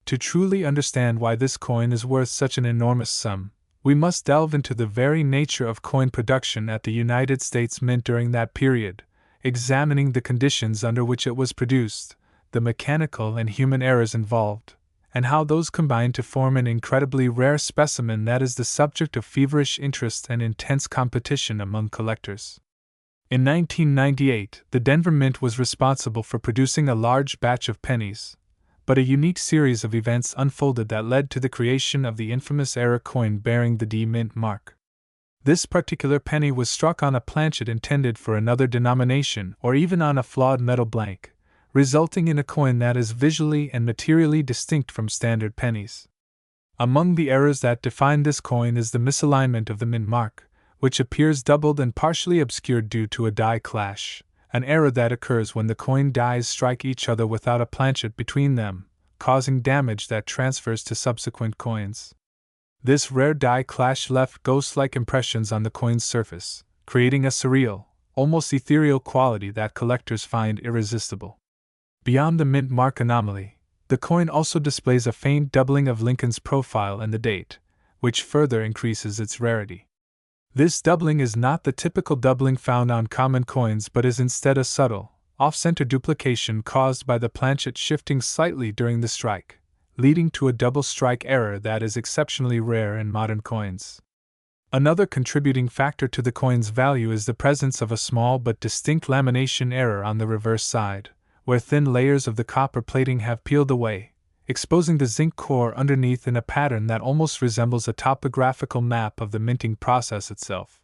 To truly understand why this coin is worth such an enormous sum, we must delve into the very nature of coin production at the United States Mint during that period, examining the conditions under which it was produced, the mechanical and human errors involved, and how those combine to form an incredibly rare specimen that is the subject of feverish interest and intense competition among collectors. In 1998, the Denver Mint was responsible for producing a large batch of pennies, but a unique series of events unfolded that led to the creation of the infamous error coin bearing the D Mint mark. This particular penny was struck on a planchet intended for another denomination or even on a flawed metal blank, resulting in a coin that is visually and materially distinct from standard pennies. Among the errors that define this coin is the misalignment of the mint mark, which appears doubled and partially obscured due to a die clash, an error that occurs when the coin dies strike each other without a planchet between them, causing damage that transfers to subsequent coins. This rare die clash left ghost-like impressions on the coin's surface, creating a surreal, almost ethereal quality that collectors find irresistible. Beyond the mint mark anomaly, the coin also displays a faint doubling of Lincoln's profile and the date, which further increases its rarity. This doubling is not the typical doubling found on common coins but is instead a subtle, off-center duplication caused by the planchet shifting slightly during the strike, leading to a double strike error that is exceptionally rare in modern coins. Another contributing factor to the coin's value is the presence of a small but distinct lamination error on the reverse side, where thin layers of the copper plating have peeled away, exposing the zinc core underneath in a pattern that almost resembles a topographical map of the minting process itself.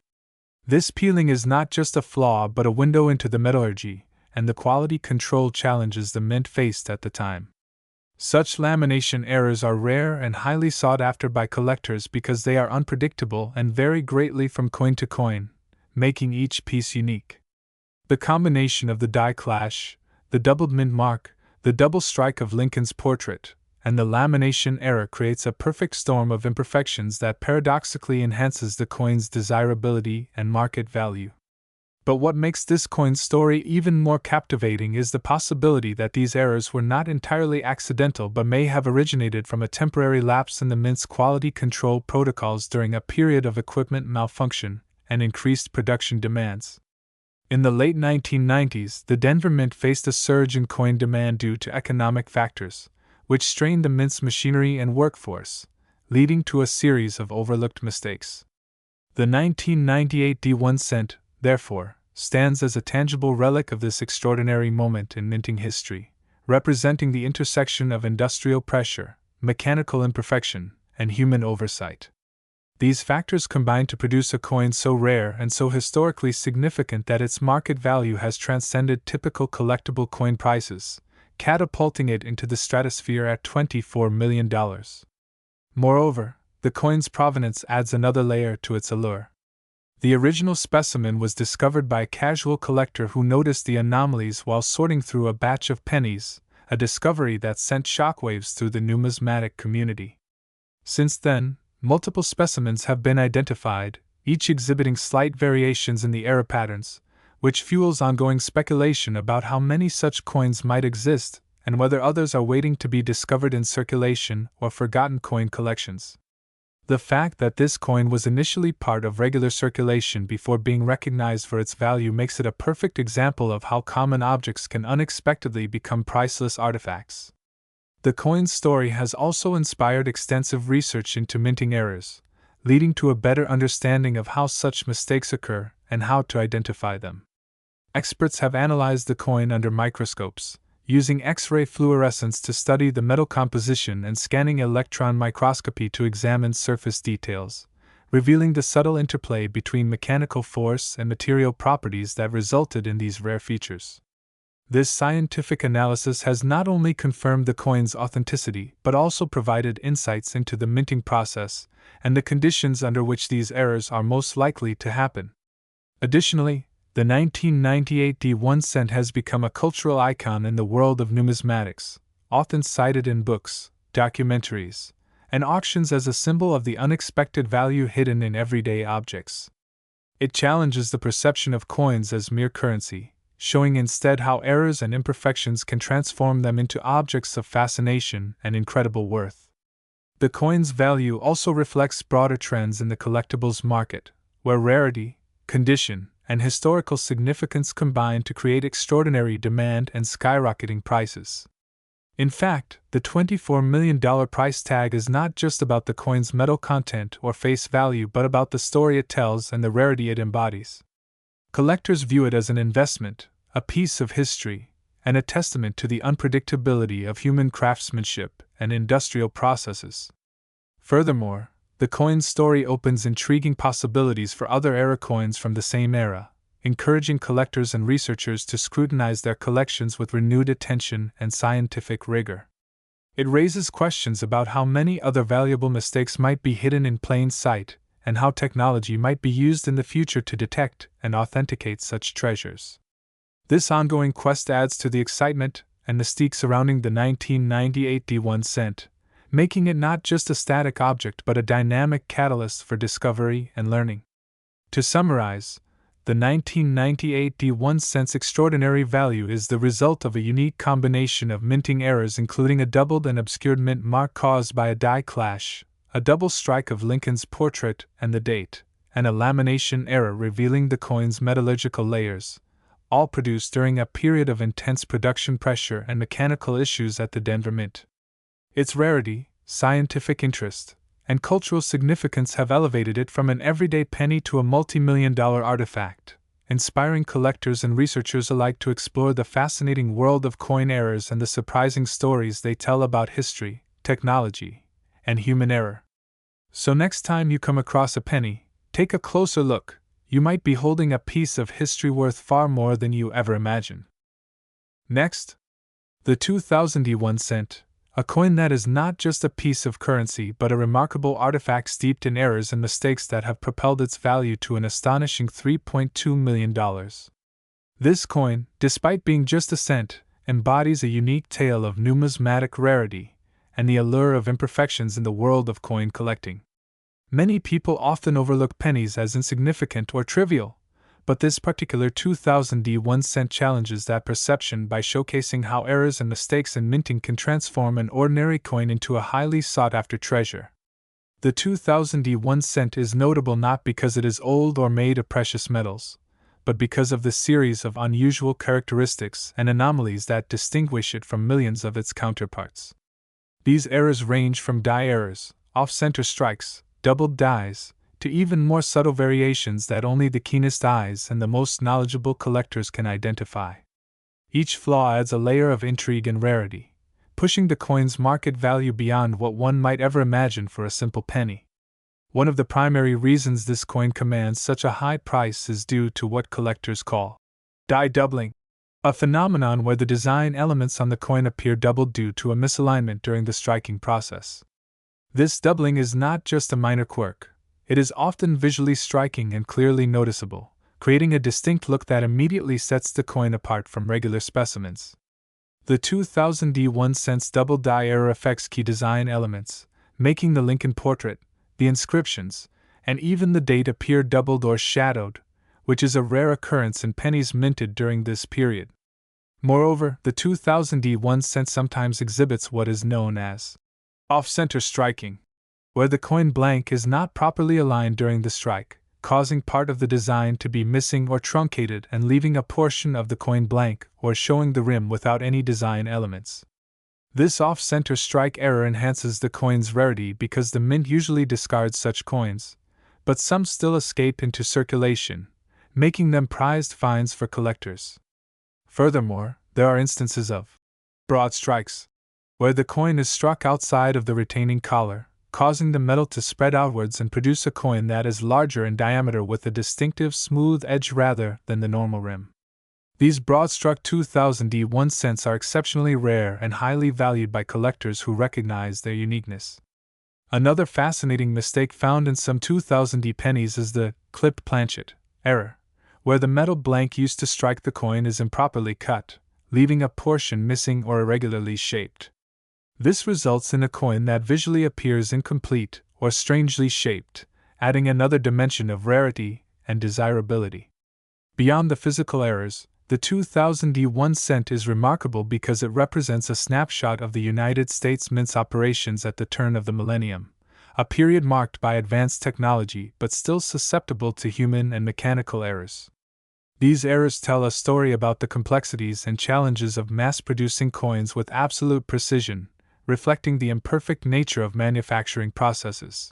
This peeling is not just a flaw but a window into the metallurgy and the quality control challenges the mint faced at the time. Such lamination errors are rare and highly sought after by collectors because they are unpredictable and vary greatly from coin to coin, making each piece unique. The combination of the die clash, the doubled mint mark, the double strike of Lincoln's portrait, and the lamination error creates a perfect storm of imperfections that paradoxically enhances the coin's desirability and market value. But what makes this coin's story even more captivating is the possibility that these errors were not entirely accidental but may have originated from a temporary lapse in the mint's quality control protocols during a period of equipment malfunction and increased production demands. In the late 1990s, the Denver Mint faced a surge in coin demand due to economic factors, which strained the mint's machinery and workforce, leading to a series of overlooked mistakes. The 1998 D1 cent, therefore, stands as a tangible relic of this extraordinary moment in minting history, representing the intersection of industrial pressure, mechanical imperfection, and human oversight. These factors combine to produce a coin so rare and so historically significant that its market value has transcended typical collectible coin prices, catapulting it into the stratosphere at $24 million. Moreover, the coin's provenance adds another layer to its allure. The original specimen was discovered by a casual collector who noticed the anomalies while sorting through a batch of pennies, a discovery that sent shockwaves through the numismatic community. Since then, multiple specimens have been identified, each exhibiting slight variations in the error patterns, which fuels ongoing speculation about how many such coins might exist and whether others are waiting to be discovered in circulation or forgotten coin collections. The fact that this coin was initially part of regular circulation before being recognized for its value makes it a perfect example of how common objects can unexpectedly become priceless artifacts. The coin's story has also inspired extensive research into minting errors, leading to a better understanding of how such mistakes occur and how to identify them. Experts have analyzed the coin under microscopes, using X-ray fluorescence to study the metal composition and scanning electron microscopy to examine surface details, revealing the subtle interplay between mechanical force and material properties that resulted in these rare features. This scientific analysis has not only confirmed the coin's authenticity but also provided insights into the minting process and the conditions under which these errors are most likely to happen. Additionally, the 1998 D1 cent has become a cultural icon in the world of numismatics, often cited in books, documentaries, and auctions as a symbol of the unexpected value hidden in everyday objects. It challenges the perception of coins as mere currency, showing instead how errors and imperfections can transform them into objects of fascination and incredible worth. The coin's value also reflects broader trends in the collectibles market, where rarity, condition, and historical significance combine to create extraordinary demand and skyrocketing prices. In fact, the $24 million price tag is not just about the coin's metal content or face value but about the story it tells and the rarity it embodies. Collectors view it as an investment, a piece of history, and a testament to the unpredictability of human craftsmanship and industrial processes. Furthermore, the coin's story opens intriguing possibilities for other era coins from the same era, encouraging collectors and researchers to scrutinize their collections with renewed attention and scientific rigor. It raises questions about how many other valuable mistakes might be hidden in plain sight, and how technology might be used in the future to detect and authenticate such treasures. This ongoing quest adds to the excitement and mystique surrounding the 1998 D1 cent, making it not just a static object but a dynamic catalyst for discovery and learning. To summarize, the 1998 D1 cent's extraordinary value is the result of a unique combination of minting errors, including a doubled and obscured mint mark caused by a die clash, a double strike of Lincoln's portrait and the date, and a lamination error revealing the coin's metallurgical layers, all produced during a period of intense production pressure and mechanical issues at the Denver Mint. Its rarity, scientific interest, and cultural significance have elevated it from an everyday penny to a multi-million-dollar artifact, inspiring collectors and researchers alike to explore the fascinating world of coin errors and the surprising stories they tell about history, technology, and human error. So next time you come across a penny, take a closer look. You might be holding a piece of history worth far more than you ever imagined. Next, the 2001 cent. A coin that is not just a piece of currency but a remarkable artifact steeped in errors and mistakes that have propelled its value to an astonishing $3.2 million. This coin, despite being just a cent, embodies a unique tale of numismatic rarity and the allure of imperfections in the world of coin collecting. Many people often overlook pennies as insignificant or trivial, but this particular 2000 D1 cent challenges that perception by showcasing how errors and mistakes in minting can transform an ordinary coin into a highly sought-after treasure. The 2000 D1 cent is notable not because it is old or made of precious metals, but because of the series of unusual characteristics and anomalies that distinguish it from millions of its counterparts. These errors range from die errors, off-center strikes, doubled dies, to even more subtle variations that only the keenest eyes and the most knowledgeable collectors can identify. Each flaw adds a layer of intrigue and rarity, pushing the coin's market value beyond what one might ever imagine for a simple penny. One of the primary reasons this coin commands such a high price is due to what collectors call die doubling, a phenomenon where the design elements on the coin appear doubled due to a misalignment during the striking process. This doubling is not just a minor quirk. It is often visually striking and clearly noticeable, creating a distinct look that immediately sets the coin apart from regular specimens. The 2000 D1 cent's double die error affects key design elements, making the Lincoln portrait, the inscriptions, and even the date appear doubled or shadowed, which is a rare occurrence in pennies minted during this period. Moreover, the 2000 D1 cent sometimes exhibits what is known as off-center striking, where the coin blank is not properly aligned during the strike, causing part of the design to be missing or truncated and leaving a portion of the coin blank or showing the rim without any design elements. This off-center strike error enhances the coin's rarity because the mint usually discards such coins, but some still escape into circulation, making them prized finds for collectors. Furthermore, there are instances of broad strikes, where the coin is struck outside of the retaining collar, causing the metal to spread outwards and produce a coin that is larger in diameter with a distinctive smooth edge rather than the normal rim. These broad-struck 2000 D1 cents are exceptionally rare and highly valued by collectors who recognize their uniqueness. Another fascinating mistake found in some 2000 D pennies is the clipped planchet error, where the metal blank used to strike the coin is improperly cut, leaving a portion missing or irregularly shaped. This results in a coin that visually appears incomplete or strangely shaped, adding another dimension of rarity and desirability. Beyond the physical errors, the 2001 cent is remarkable because it represents a snapshot of the United States Mint's operations at the turn of the millennium, a period marked by advanced technology but still susceptible to human and mechanical errors. These errors tell a story about the complexities and challenges of mass-producing coins with absolute precision, reflecting the imperfect nature of manufacturing processes.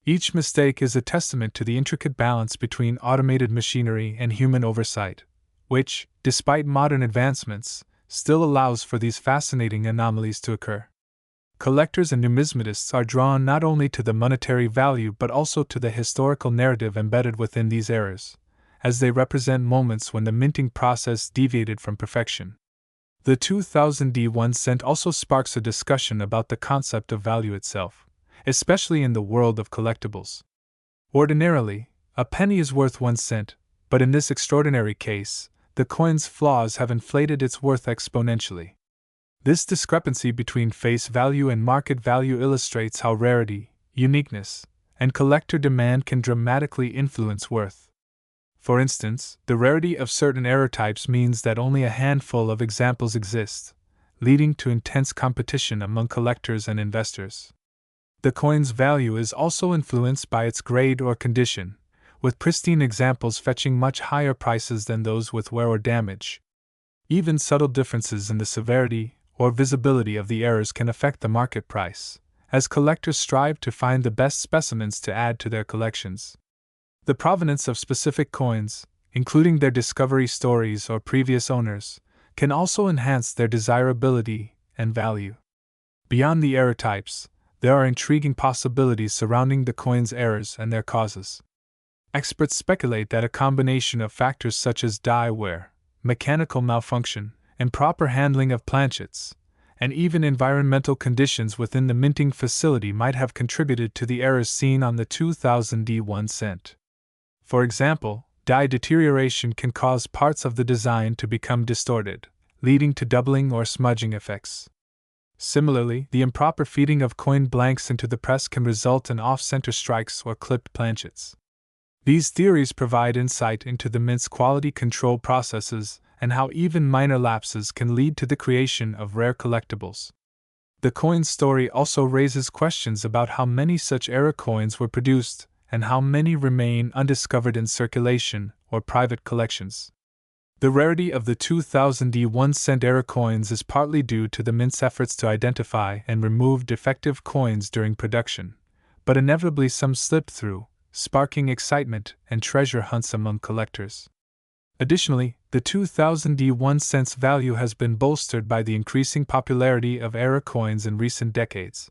Each mistake is a testament to the intricate balance between automated machinery and human oversight, which, despite modern advancements, still allows for these fascinating anomalies to occur. Collectors and numismatists are drawn not only to the monetary value but also to the historical narrative embedded within these errors, as they represent moments when the minting process deviated from perfection. The 2001 cent also sparks a discussion about the concept of value itself, especially in the world of collectibles. Ordinarily, a penny is worth 1 cent, but in this extraordinary case, the coin's flaws have inflated its worth exponentially. This discrepancy between face value and market value illustrates how rarity, uniqueness, and collector demand can dramatically influence worth. For instance, the rarity of certain error types means that only a handful of examples exist, leading to intense competition among collectors and investors. The coin's value is also influenced by its grade or condition, with pristine examples fetching much higher prices than those with wear or damage. Even subtle differences in the severity or visibility of the errors can affect the market price, as collectors strive to find the best specimens to add to their collections. The provenance of specific coins, including their discovery stories or previous owners, can also enhance their desirability and value. Beyond the error types, there are intriguing possibilities surrounding the coin's errors and their causes. Experts speculate that a combination of factors such as die wear, mechanical malfunction, improper handling of planchets, and even environmental conditions within the minting facility might have contributed to the errors seen on the 2001 cent. For example, die deterioration can cause parts of the design to become distorted, leading to doubling or smudging effects. Similarly, the improper feeding of coin blanks into the press can result in off-center strikes or clipped planchets. These theories provide insight into the mint's quality control processes and how even minor lapses can lead to the creation of rare collectibles. The coin story also raises questions about how many such error coins were produced and how many remain undiscovered in circulation or private collections. The rarity of the 2001 cent error coins is partly due to the mint's efforts to identify and remove defective coins during production, but inevitably some slipped through, sparking excitement and treasure hunts among collectors. Additionally, the 2001 cent's value has been bolstered by the increasing popularity of error coins in recent decades,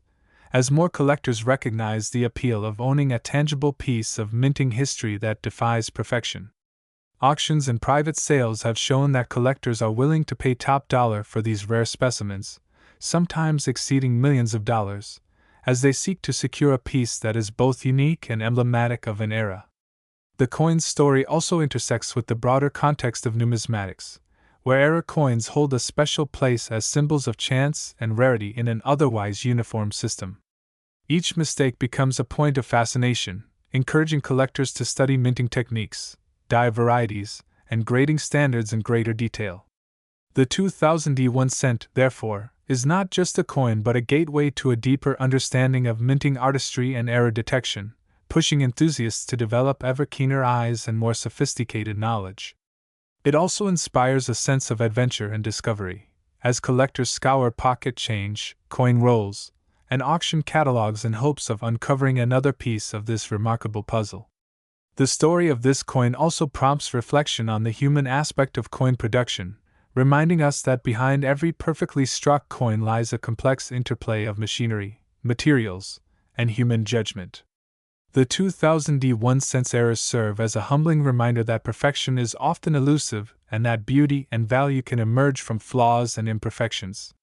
as more collectors recognize the appeal of owning a tangible piece of minting history that defies perfection. Auctions and private sales have shown that collectors are willing to pay top dollar for these rare specimens, sometimes exceeding millions of dollars, as they seek to secure a piece that is both unique and emblematic of an era. The coin's story also intersects with the broader context of numismatics, where error coins hold a special place as symbols of chance and rarity in an otherwise uniform system. Each mistake becomes a point of fascination, encouraging collectors to study minting techniques, die varieties, and grading standards in greater detail. The 2001 cent, therefore, is not just a coin but a gateway to a deeper understanding of minting artistry and error detection, pushing enthusiasts to develop ever keener eyes and more sophisticated knowledge. It also inspires a sense of adventure and discovery, as collectors scour pocket change, coin rolls, and auction catalogs in hopes of uncovering another piece of this remarkable puzzle. The story of this coin also prompts reflection on the human aspect of coin production, reminding us that behind every perfectly struck coin lies a complex interplay of machinery, materials, and human judgment. The 2001 cents errors serve as a humbling reminder that perfection is often elusive and that beauty and value can emerge from flaws and imperfections.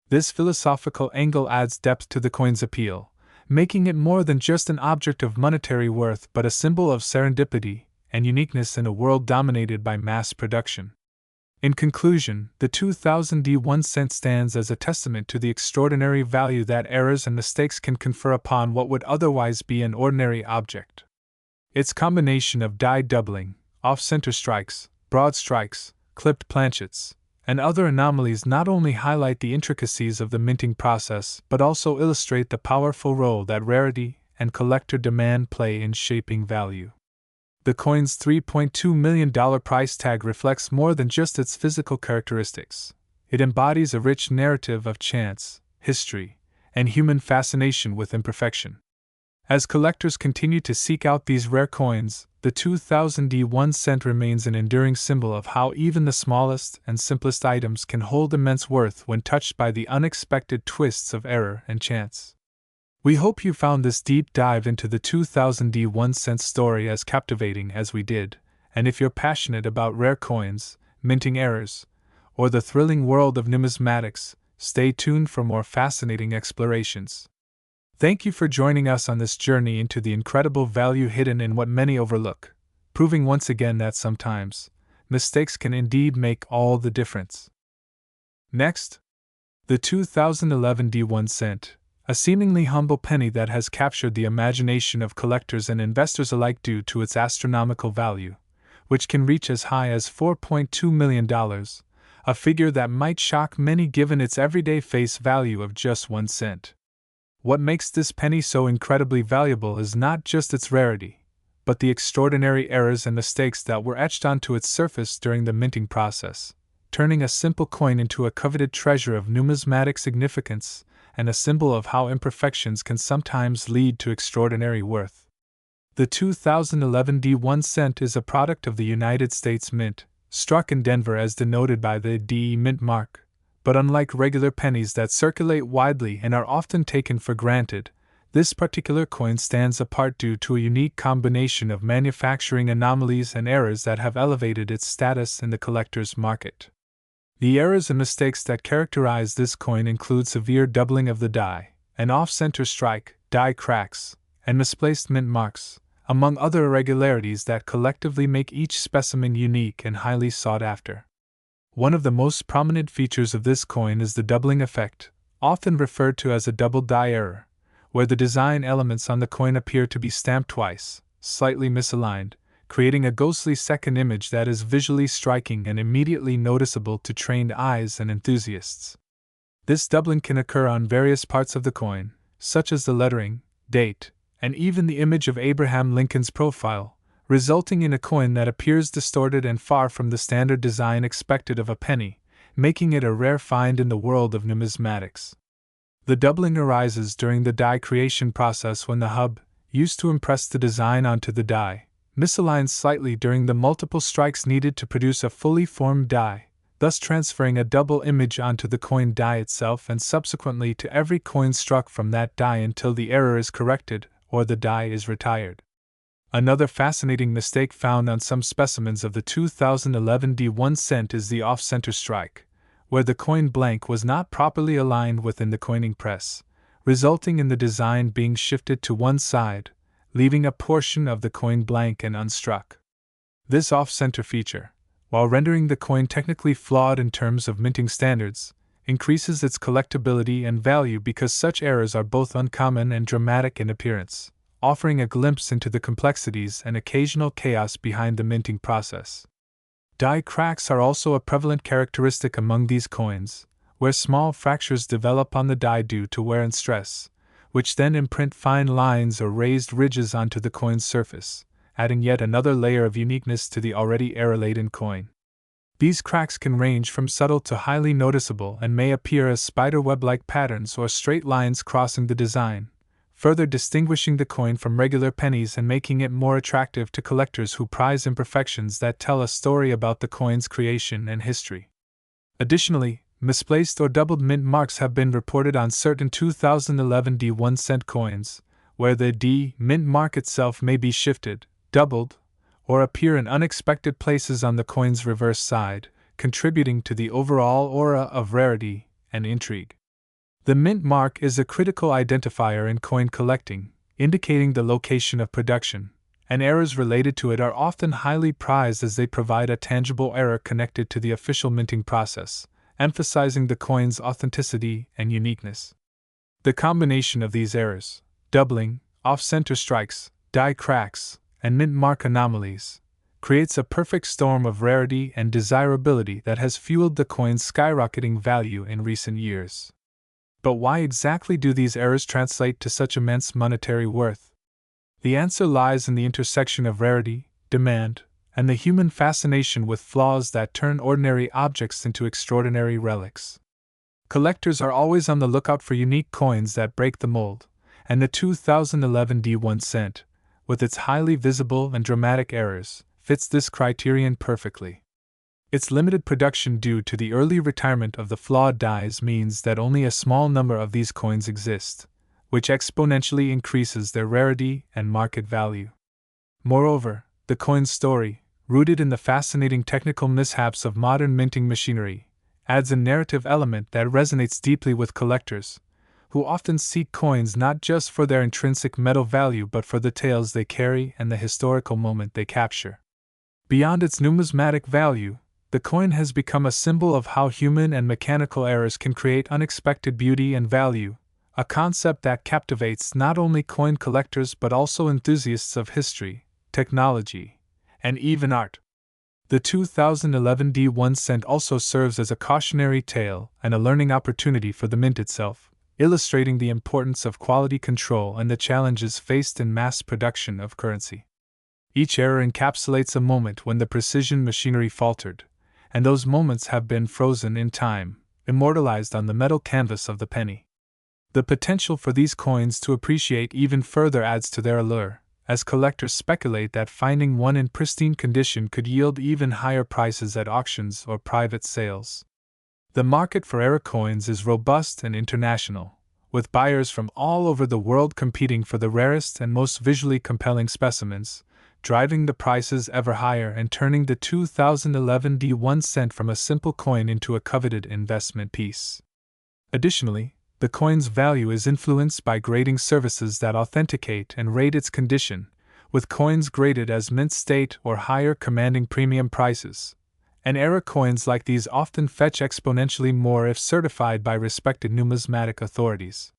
This philosophical angle adds depth to the coin's appeal, making it more than just an object of monetary worth but a symbol of serendipity and uniqueness in a world dominated by mass production. In conclusion, the 2000 D1 cent stands as a testament to the extraordinary value that errors and mistakes can confer upon what would otherwise be an ordinary object. Its combination of die doubling, off-center strikes, broad strikes, clipped planchets, and other anomalies not only highlight the intricacies of the minting process but also illustrate the powerful role that rarity and collector demand play in shaping value. The coin's $3.2 million price tag reflects more than just its physical characteristics. It embodies a rich narrative of chance, history, and human fascination with imperfection. As collectors continue to seek out these rare coins, the 2000 D1 cent remains an enduring symbol of how even the smallest and simplest items can hold immense worth when touched by the unexpected twists of error and chance. We hope you found this deep dive into the 2000 D1 cent story as captivating as we did, and if you're passionate about rare coins, minting errors, or the thrilling world of numismatics, stay tuned for more fascinating explorations. Thank you for joining us on this journey into the incredible value hidden in what many overlook, proving once again that sometimes, mistakes can indeed make all the difference. Next, the 2011 D1 cent, a seemingly humble penny that has captured the imagination of collectors and investors alike due to its astronomical value, which can reach as high as $4.2 million, a figure that might shock many given its everyday face value of just 1 cent. What makes this penny so incredibly valuable is not just its rarity, but the extraordinary errors and mistakes that were etched onto its surface during the minting process, turning a simple coin into a coveted treasure of numismatic significance and a symbol of how imperfections can sometimes lead to extraordinary worth. The 2011 D1 cent is a product of the United States Mint, struck in Denver as denoted by the D Mint mark. But unlike regular pennies that circulate widely and are often taken for granted, this particular coin stands apart due to a unique combination of manufacturing anomalies and errors that have elevated its status in the collector's market. The errors and mistakes that characterize this coin include severe doubling of the die, an off-center strike, die cracks, and misplaced mint marks, among other irregularities that collectively make each specimen unique and highly sought after. One of the most prominent features of this coin is the doubling effect, often referred to as a double die error, where the design elements on the coin appear to be stamped twice, slightly misaligned, creating a ghostly second image that is visually striking and immediately noticeable to trained eyes and enthusiasts. This doubling can occur on various parts of the coin, such as the lettering, date, and even the image of Abraham Lincoln's profile, resulting in a coin that appears distorted and far from the standard design expected of a penny, making it a rare find in the world of numismatics. The doubling arises during the die creation process when the hub, used to impress the design onto the die, misaligns slightly during the multiple strikes needed to produce a fully formed die, thus transferring a double image onto the coin die itself and subsequently to every coin struck from that die until the error is corrected or the die is retired. Another fascinating mistake found on some specimens of the 2011 D1 cent is the off-center strike, where the coin blank was not properly aligned within the coining press, resulting in the design being shifted to one side, leaving a portion of the coin blank and unstruck. This off-center feature, while rendering the coin technically flawed in terms of minting standards, increases its collectability and value because such errors are both uncommon and dramatic in appearance, offering a glimpse into the complexities and occasional chaos behind the minting process. Die cracks are also a prevalent characteristic among these coins, where small fractures develop on the die due to wear and stress, which then imprint fine lines or raised ridges onto the coin's surface, adding yet another layer of uniqueness to the already error-laden coin. These cracks can range from subtle to highly noticeable and may appear as spiderweb-like patterns or straight lines crossing the design, further distinguishing the coin from regular pennies and making it more attractive to collectors who prize imperfections that tell a story about the coin's creation and history. Additionally, misplaced or doubled mint marks have been reported on certain 2011 D1 cent coins, where the D mint mark itself may be shifted, doubled, or appear in unexpected places on the coin's reverse side, contributing to the overall aura of rarity and intrigue. The mint mark is a critical identifier in coin collecting, indicating the location of production, and errors related to it are often highly prized as they provide a tangible error connected to the official minting process, emphasizing the coin's authenticity and uniqueness. The combination of these errors, doubling, off-center strikes, die cracks, and mint mark anomalies, creates a perfect storm of rarity and desirability that has fueled the coin's skyrocketing value in recent years. But why exactly do these errors translate to such immense monetary worth? The answer lies in the intersection of rarity, demand, and the human fascination with flaws that turn ordinary objects into extraordinary relics. Collectors are always on the lookout for unique coins that break the mold, and the 2011 D1 cent, with its highly visible and dramatic errors, fits this criterion perfectly. Its limited production due to the early retirement of the flawed dies means that only a small number of these coins exist, which exponentially increases their rarity and market value. Moreover, the coin's story, rooted in the fascinating technical mishaps of modern minting machinery, adds a narrative element that resonates deeply with collectors, who often seek coins not just for their intrinsic metal value but for the tales they carry and the historical moment they capture. Beyond its numismatic value, the coin has become a symbol of how human and mechanical errors can create unexpected beauty and value, a concept that captivates not only coin collectors but also enthusiasts of history, technology, and even art. The 2011 D1 cent also serves as a cautionary tale and a learning opportunity for the mint itself, illustrating the importance of quality control and the challenges faced in mass production of currency. Each error encapsulates a moment when the precision machinery faltered, and those moments have been frozen in time, immortalized on the metal canvas of the penny. The potential for these coins to appreciate even further adds to their allure, as collectors speculate that finding one in pristine condition could yield even higher prices at auctions or private sales. The market for error coins is robust and international, with buyers from all over the world competing for the rarest and most visually compelling specimens, driving the prices ever higher and turning the 2011 D1 cent from a simple coin into a coveted investment piece. Additionally, the coin's value is influenced by grading services that authenticate and rate its condition, with coins graded as mint state or higher commanding premium prices. And error coins like these often fetch exponentially more if certified by respected numismatic authorities.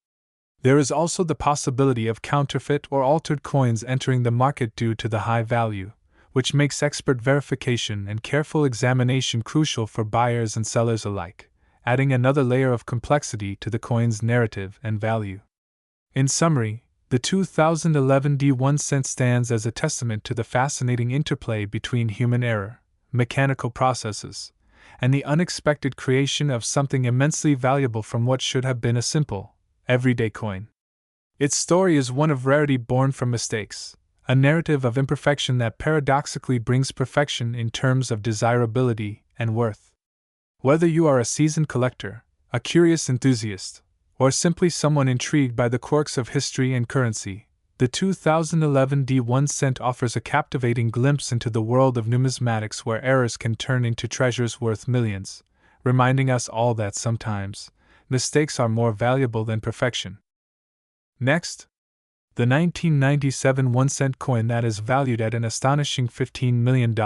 There is also the possibility of counterfeit or altered coins entering the market due to the high value, which makes expert verification and careful examination crucial for buyers and sellers alike, adding another layer of complexity to the coin's narrative and value. In summary, the 2011 D1 cent stands as a testament to the fascinating interplay between human error, mechanical processes, and the unexpected creation of something immensely valuable from what should have been a simple, everyday coin. Its story is one of rarity born from mistakes, a narrative of imperfection that paradoxically brings perfection in terms of desirability and worth. Whether you are a seasoned collector, a curious enthusiast, or simply someone intrigued by the quirks of history and currency, the 2011 D1 cent offers a captivating glimpse into the world of numismatics where errors can turn into treasures worth millions, reminding us all that sometimes, mistakes are more valuable than perfection. Next, the 1997 1-cent coin that is valued at an astonishing $15 million,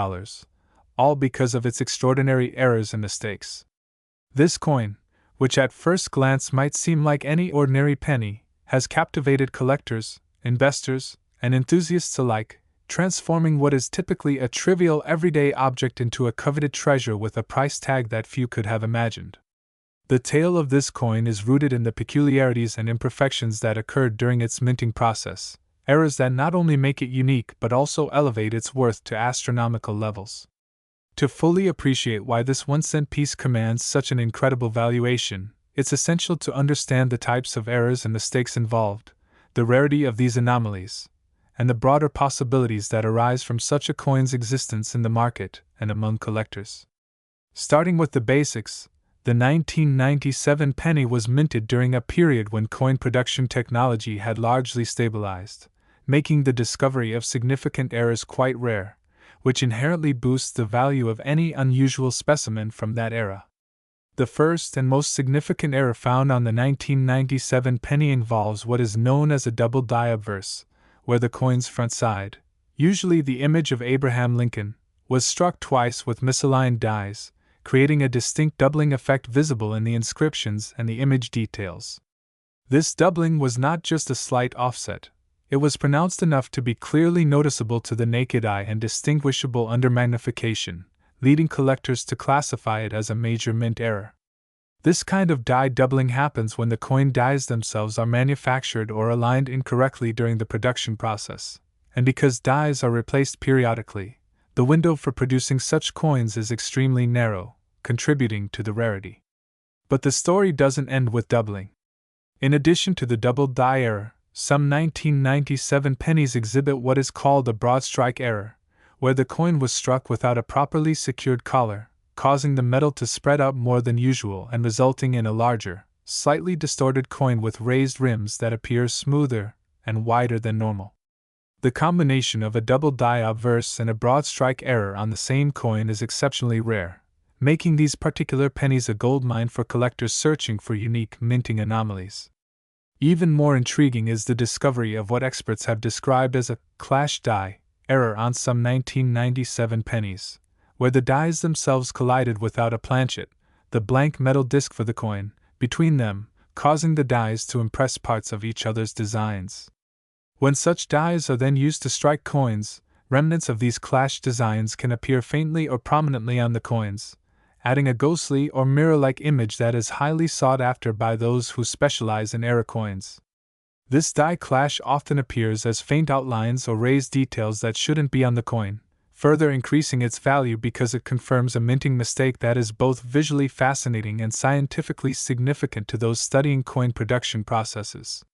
all because of its extraordinary errors and mistakes. This coin, which at first glance might seem like any ordinary penny, has captivated collectors, investors, and enthusiasts alike, transforming what is typically a trivial everyday object into a coveted treasure with a price tag that few could have imagined. The tale of this coin is rooted in the peculiarities and imperfections that occurred during its minting process, errors that not only make it unique but also elevate its worth to astronomical levels. To fully appreciate why this 1-cent piece commands such an incredible valuation, it's essential to understand the types of errors and mistakes involved, the rarity of these anomalies, and the broader possibilities that arise from such a coin's existence in the market and among collectors. Starting with the basics, the 1997 penny was minted during a period when coin production technology had largely stabilized, making the discovery of significant errors quite rare, which inherently boosts the value of any unusual specimen from that era. The first and most significant error found on the 1997 penny involves what is known as a double die obverse, where the coin's front side, usually the image of Abraham Lincoln, was struck twice with misaligned dies, creating a distinct doubling effect visible in the inscriptions and the image details. This doubling was not just a slight offset, it was pronounced enough to be clearly noticeable to the naked eye and distinguishable under magnification, leading collectors to classify it as a major mint error. This kind of die doubling happens when the coin dies themselves are manufactured or aligned incorrectly during the production process, and because dies are replaced periodically, the window for producing such coins is extremely narrow, contributing to the rarity. But the story doesn't end with doubling. In addition to the doubled die error, some 1997 pennies exhibit what is called a broad strike error, where the coin was struck without a properly secured collar, causing the metal to spread out more than usual and resulting in a larger, slightly distorted coin with raised rims that appears smoother and wider than normal. The combination of a double die obverse and a broad strike error on the same coin is exceptionally rare, making these particular pennies a goldmine for collectors searching for unique minting anomalies. Even more intriguing is the discovery of what experts have described as a clash die error on some 1997 pennies, where the dies themselves collided without a planchet, the blank metal disc for the coin, between them, causing the dies to impress parts of each other's designs. When such dies are then used to strike coins, remnants of these clash designs can appear faintly or prominently on the coins, adding a ghostly or mirror-like image that is highly sought after by those who specialize in error coins. This die clash often appears as faint outlines or raised details that shouldn't be on the coin, further increasing its value because it confirms a minting mistake that is both visually fascinating and scientifically significant to those studying coin production processes.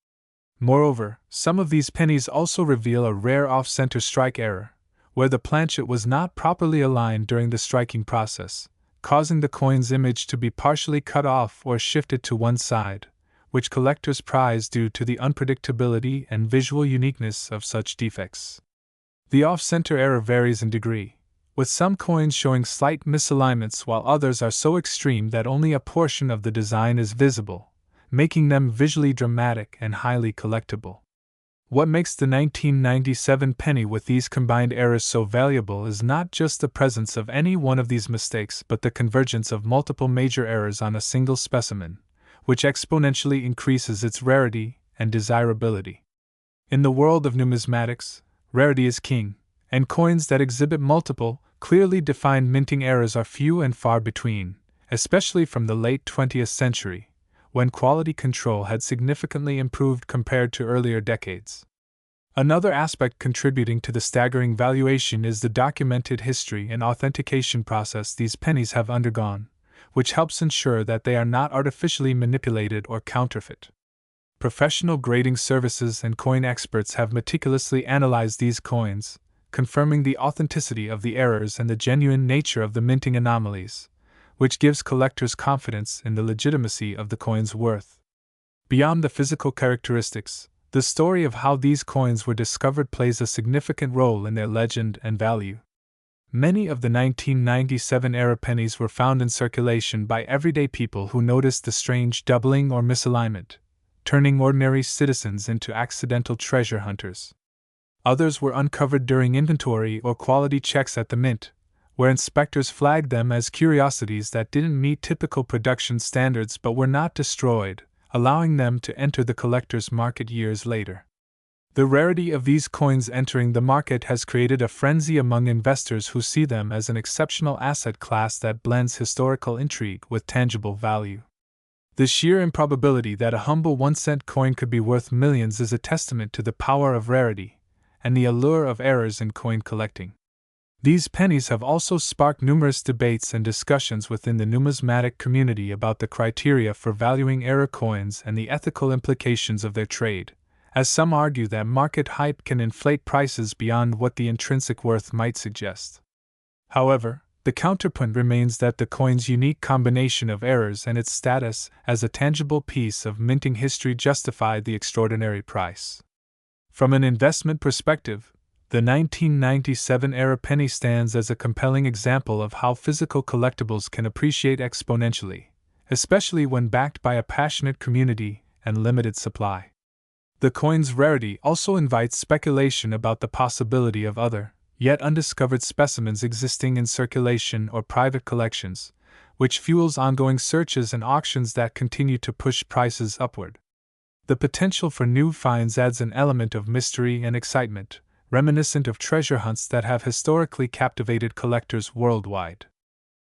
Moreover, some of these pennies also reveal a rare off-center strike error, where the planchet was not properly aligned during the striking process, causing the coin's image to be partially cut off or shifted to one side, which collectors prize due to the unpredictability and visual uniqueness of such defects. The off-center error varies in degree, with some coins showing slight misalignments while others are so extreme that only a portion of the design is visible, making them visually dramatic and highly collectible. What makes the 1997 penny with these combined errors so valuable is not just the presence of any one of these mistakes but the convergence of multiple major errors on a single specimen, which exponentially increases its rarity and desirability. In the world of numismatics, rarity is king, and coins that exhibit multiple, clearly defined minting errors are few and far between, especially from the late 20th century, when quality control had significantly improved compared to earlier decades. Another aspect contributing to the staggering valuation is the documented history and authentication process these pennies have undergone, which helps ensure that they are not artificially manipulated or counterfeit. Professional grading services and coin experts have meticulously analyzed these coins, confirming the authenticity of the errors and the genuine nature of the minting anomalies, which gives collectors confidence in the legitimacy of the coin's worth. Beyond the physical characteristics, the story of how these coins were discovered plays a significant role in their legend and value. Many of the 1997 era pennies were found in circulation by everyday people who noticed the strange doubling or misalignment, turning ordinary citizens into accidental treasure hunters. Others were uncovered during inventory or quality checks at the mint, where inspectors flagged them as curiosities that didn't meet typical production standards but were not destroyed, allowing them to enter the collector's market years later. The rarity of these coins entering the market has created a frenzy among investors who see them as an exceptional asset class that blends historical intrigue with tangible value. The sheer improbability that a humble 1-cent coin could be worth millions is a testament to the power of rarity and the allure of errors in coin collecting. These pennies have also sparked numerous debates and discussions within the numismatic community about the criteria for valuing error coins and the ethical implications of their trade, as some argue that market hype can inflate prices beyond what the intrinsic worth might suggest. However, the counterpoint remains that the coin's unique combination of errors and its status as a tangible piece of minting history justify the extraordinary price. From an investment perspective, the 1997 era penny stands as a compelling example of how physical collectibles can appreciate exponentially, especially when backed by a passionate community and limited supply. The coin's rarity also invites speculation about the possibility of other, yet undiscovered specimens existing in circulation or private collections, which fuels ongoing searches and auctions that continue to push prices upward. The potential for new finds adds an element of mystery and excitement, reminiscent of treasure hunts that have historically captivated collectors worldwide.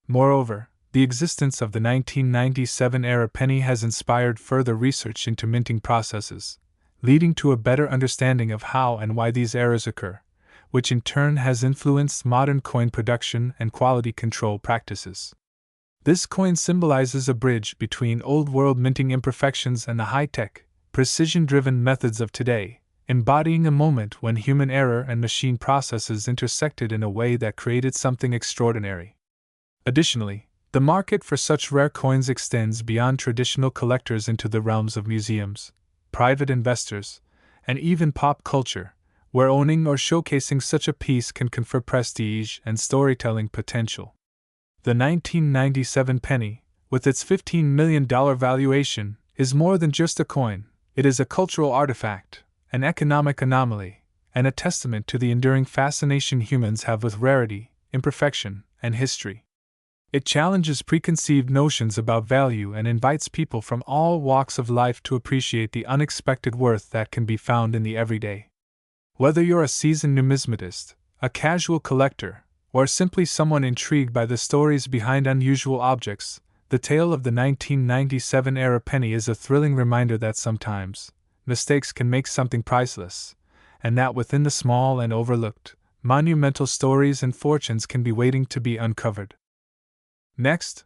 Moreover, the existence of the 1997-era penny has inspired further research into minting processes, leading to a better understanding of how and why these errors occur, which in turn has influenced modern coin production and quality control practices. This coin symbolizes a bridge between old-world minting imperfections and the high-tech, precision-driven methods of today, embodying a moment when human error and machine processes intersected in a way that created something extraordinary. Additionally, the market for such rare coins extends beyond traditional collectors into the realms of museums, private investors, and even pop culture, where owning or showcasing such a piece can confer prestige and storytelling potential. The 1997 penny, with its $15 million valuation, is more than just a coin. It is a cultural artifact, an economic anomaly, and a testament to the enduring fascination humans have with rarity, imperfection, and history. It challenges preconceived notions about value and invites people from all walks of life to appreciate the unexpected worth that can be found in the everyday. Whether you're a seasoned numismatist, a casual collector, or simply someone intrigued by the stories behind unusual objects, the tale of the 1997-era penny is a thrilling reminder that sometimes mistakes can make something priceless, and that within the small and overlooked, monumental stories and fortunes can be waiting to be uncovered. Next,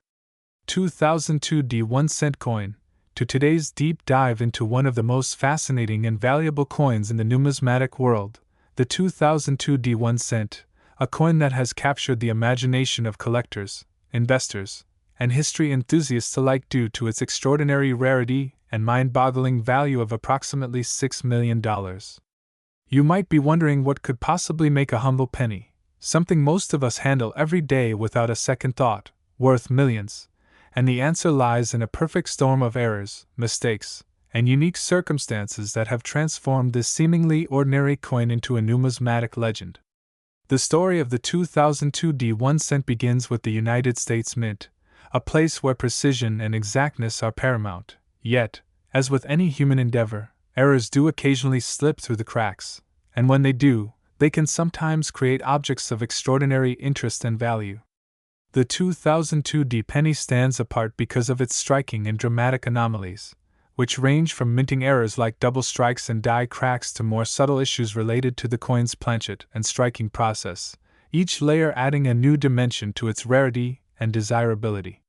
2002 D1-cent coin. To today's deep dive into one of the most fascinating and valuable coins in the numismatic world, the 2002 D1-cent, a coin that has captured the imagination of collectors, investors, and history enthusiasts alike due to its extraordinary rarity and mind-boggling value of approximately $6 million. You might be wondering what could possibly make a humble penny, something most of us handle every day without a second thought, worth millions, and the answer lies in a perfect storm of errors, mistakes, and unique circumstances that have transformed this seemingly ordinary coin into a numismatic legend. The story of the 2002 D1-cent begins with the United States Mint, a place where precision and exactness are paramount. Yet, as with any human endeavor, errors do occasionally slip through the cracks, and when they do, they can sometimes create objects of extraordinary interest and value. The 2002 D penny stands apart because of its striking and dramatic anomalies, which range from minting errors like double strikes and die cracks to more subtle issues related to the coin's planchet and striking process, each layer adding a new dimension to its rarity and desirability.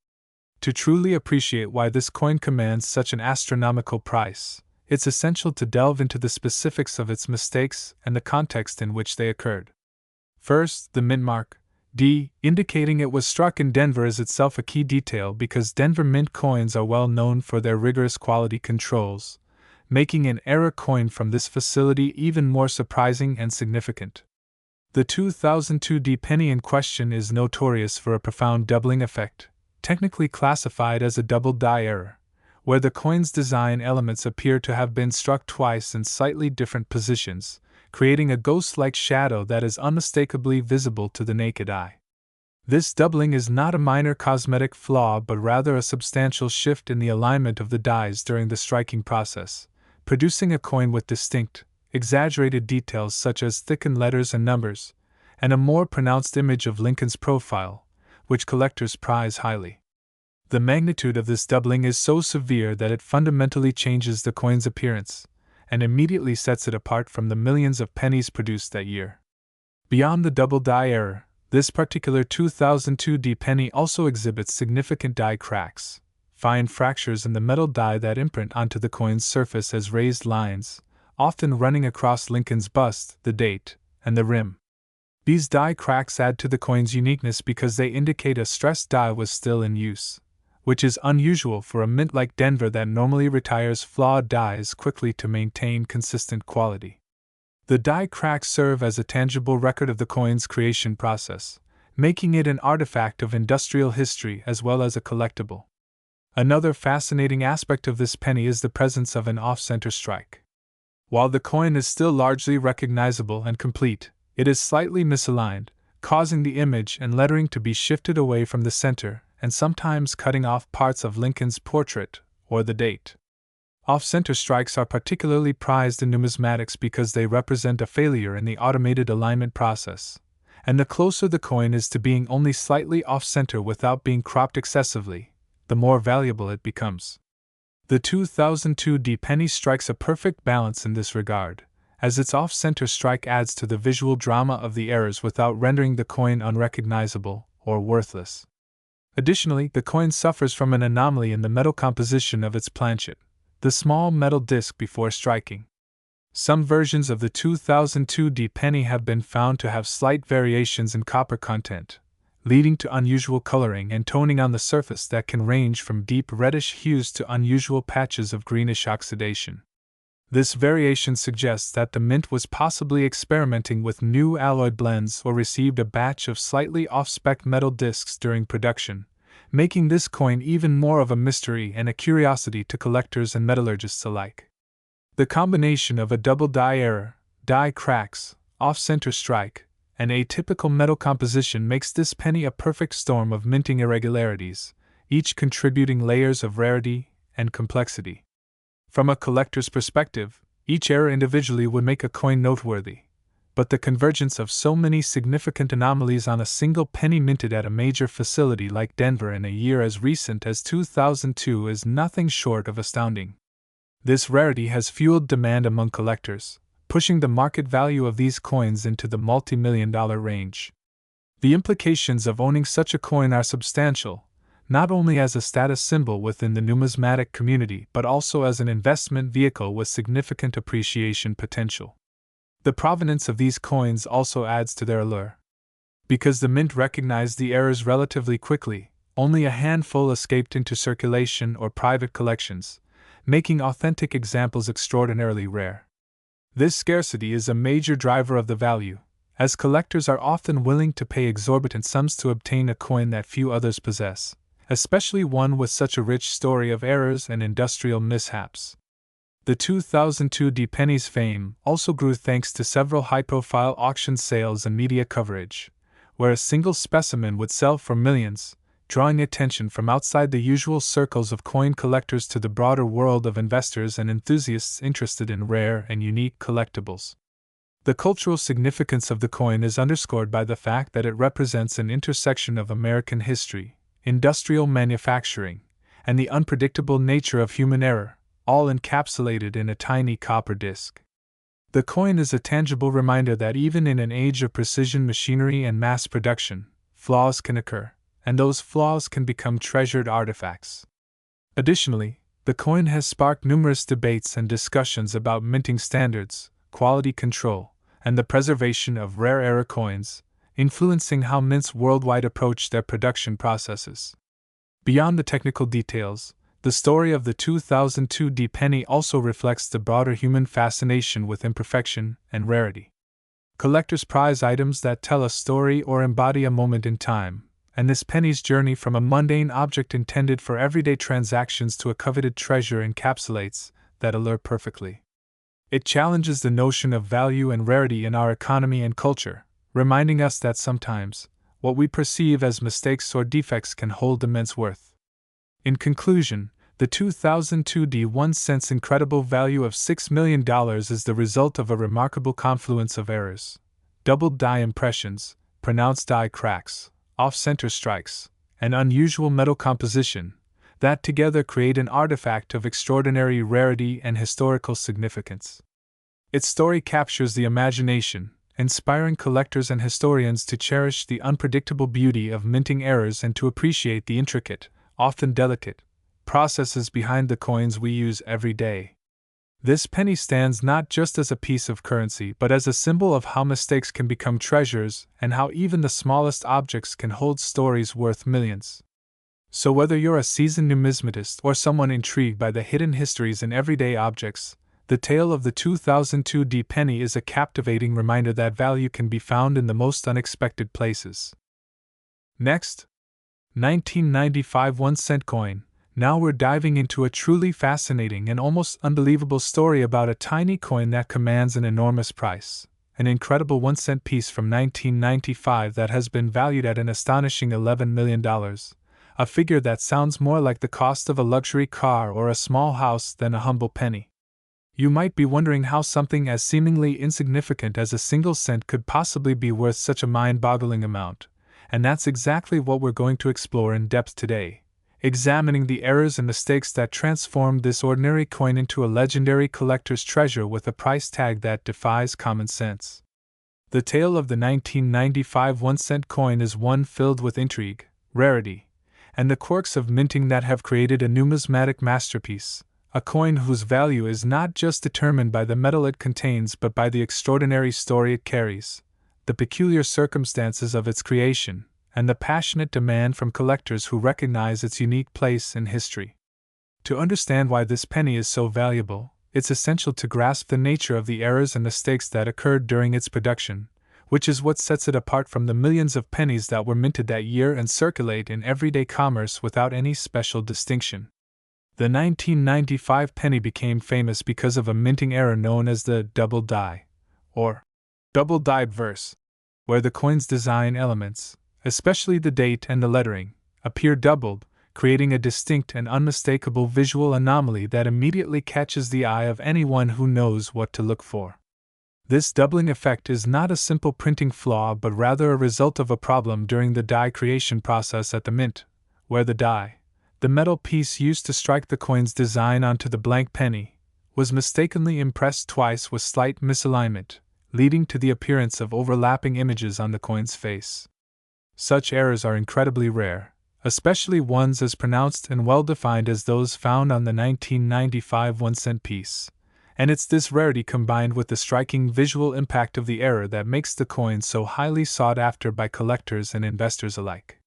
To truly appreciate why this coin commands such an astronomical price, it's essential to delve into the specifics of its mistakes and the context in which they occurred. First, the mint mark, D, indicating it was struck in Denver, is itself a key detail because Denver Mint coins are well known for their rigorous quality controls, making an error coin from this facility even more surprising and significant. The 2002 D penny in question is notorious for a profound doubling effect, technically classified as a double die error, where the coin's design elements appear to have been struck twice in slightly different positions, creating a ghost-like shadow that is unmistakably visible to the naked eye. This doubling is not a minor cosmetic flaw but rather a substantial shift in the alignment of the dies during the striking process, producing a coin with distinct, exaggerated details such as thickened letters and numbers, and a more pronounced image of Lincoln's profile, which collectors prize highly. The magnitude of this doubling is so severe that it fundamentally changes the coin's appearance, and immediately sets it apart from the millions of pennies produced that year. Beyond the double die error, this particular 2002 D penny also exhibits significant die cracks, fine fractures in the metal die that imprint onto the coin's surface as raised lines, often running across Lincoln's bust, the date, and the rim. These die cracks add to the coin's uniqueness because they indicate a stressed die was still in use, which is unusual for a mint like Denver that normally retires flawed dies quickly to maintain consistent quality. The die cracks serve as a tangible record of the coin's creation process, making it an artifact of industrial history as well as a collectible. Another fascinating aspect of this penny is the presence of an off-center strike. While the coin is still largely recognizable and complete, it is slightly misaligned, causing the image and lettering to be shifted away from the center and sometimes cutting off parts of Lincoln's portrait or the date. Off-center strikes are particularly prized in numismatics because they represent a failure in the automated alignment process, and the closer the coin is to being only slightly off-center without being cropped excessively, the more valuable it becomes. The 2002 penny strikes a perfect balance in this regard, as its off-center strike adds to the visual drama of the errors without rendering the coin unrecognizable or worthless. Additionally, the coin suffers from an anomaly in the metal composition of its planchet, the small metal disc before striking. Some versions of the 2002 penny have been found to have slight variations in copper content, leading to unusual coloring and toning on the surface that can range from deep reddish hues to unusual patches of greenish oxidation. This variation suggests that the mint was possibly experimenting with new alloy blends or received a batch of slightly off-spec metal discs during production, making this coin even more of a mystery and a curiosity to collectors and metallurgists alike. The combination of a double die error, die cracks, off-center strike, and atypical metal composition makes this penny a perfect storm of minting irregularities, each contributing layers of rarity and complexity. From a collector's perspective, each error individually would make a coin noteworthy, but the convergence of so many significant anomalies on a single penny minted at a major facility like Denver in a year as recent as 2002 is nothing short of astounding. This rarity has fueled demand among collectors, pushing the market value of these coins into the multi-million-dollar range. The implications of owning such a coin are substantial, not only as a status symbol within the numismatic community but also as an investment vehicle with significant appreciation potential. The provenance of these coins also adds to their allure. Because the mint recognized the errors relatively quickly, only a handful escaped into circulation or private collections, making authentic examples extraordinarily rare. This scarcity is a major driver of the value, as collectors are often willing to pay exorbitant sums to obtain a coin that few others possess, especially one with such a rich story of errors and industrial mishaps. The 2002 penny's fame also grew thanks to several high-profile auction sales and media coverage, where a single specimen would sell for millions, drawing attention from outside the usual circles of coin collectors to the broader world of investors and enthusiasts interested in rare and unique collectibles. The cultural significance of the coin is underscored by the fact that it represents an intersection of American history, industrial manufacturing, and the unpredictable nature of human error, all encapsulated in a tiny copper disc. The coin is a tangible reminder that even in an age of precision machinery and mass production, flaws can occur, and those flaws can become treasured artifacts. Additionally, the coin has sparked numerous debates and discussions about minting standards, quality control, and the preservation of rare error coins, influencing how mints worldwide approach their production processes. Beyond the technical details, the story of the 2002 penny also reflects the broader human fascination with imperfection and rarity. Collectors prize items that tell a story or embody a moment in time, and this penny's journey from a mundane object intended for everyday transactions to a coveted treasure encapsulates that allure perfectly. It challenges the notion of value and rarity in our economy and culture, reminding us that sometimes, what we perceive as mistakes or defects can hold immense worth. In conclusion, the 2002 1-cent's incredible value of $6 million is the result of a remarkable confluence of errors: doubled die impressions, pronounced die cracks, off-center strikes, and unusual metal composition, that together create an artifact of extraordinary rarity and historical significance. Its story captures the imagination, inspiring collectors and historians to cherish the unpredictable beauty of minting errors and to appreciate the intricate, often delicate, processes behind the coins we use every day. This penny stands not just as a piece of currency but as a symbol of how mistakes can become treasures and how even the smallest objects can hold stories worth millions. So whether you're a seasoned numismatist or someone intrigued by the hidden histories in everyday objects, the tale of the 2002 penny is a captivating reminder that value can be found in the most unexpected places. Next, 1995 1-cent coin, Now we're diving into a truly fascinating and almost unbelievable story about a tiny coin that commands an enormous price. An incredible 1-cent piece from 1995 that has been valued at an astonishing $11 million, a figure that sounds more like the cost of a luxury car or a small house than a humble penny. You might be wondering how something as seemingly insignificant as a single cent could possibly be worth such a mind-boggling amount, and that's exactly what we're going to explore in depth today, examining the errors and mistakes that transformed this ordinary coin into a legendary collector's treasure with a price tag that defies common sense. The tale of the 1995 1-cent coin is one filled with intrigue, rarity, and the quirks of minting that have created a numismatic masterpiece, a coin whose value is not just determined by the metal it contains but by the extraordinary story it carries, the peculiar circumstances of its creation, and the passionate demand from collectors who recognize its unique place in history. To understand why this penny is so valuable, it's essential to grasp the nature of the errors and mistakes that occurred during its production, which is what sets it apart from the millions of pennies that were minted that year and circulate in everyday commerce without any special distinction. The 1995 penny became famous because of a minting error known as the double die, or double-dyed verse, where the coin's design elements, especially the date and the lettering, appear doubled, creating a distinct and unmistakable visual anomaly that immediately catches the eye of anyone who knows what to look for. This doubling effect is not a simple printing flaw but rather a result of a problem during the die creation process at the mint, where the die, the metal piece used to strike the coin's design onto the blank penny, was mistakenly impressed twice with slight misalignment, leading to the appearance of overlapping images on the coin's face. Such errors are incredibly rare, especially ones as pronounced and well-defined as those found on the 1995 1-cent piece, and it's this rarity combined with the striking visual impact of the error that makes the coin so highly sought after by collectors and investors alike.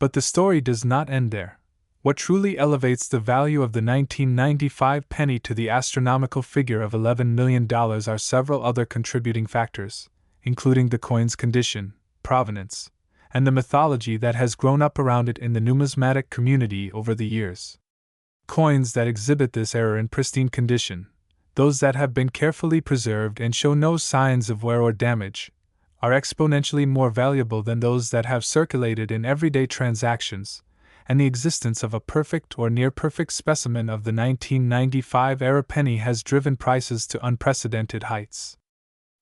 But the story does not end there. What truly elevates the value of the 1995 penny to the astronomical figure of $11 million are several other contributing factors, including the coin's condition, provenance, and the mythology that has grown up around it in the numismatic community over the years. Coins that exhibit this error in pristine condition, those that have been carefully preserved and show no signs of wear or damage, are exponentially more valuable than those that have circulated in everyday transactions, and the existence of a perfect or near-perfect specimen of the 1995-era penny has driven prices to unprecedented heights.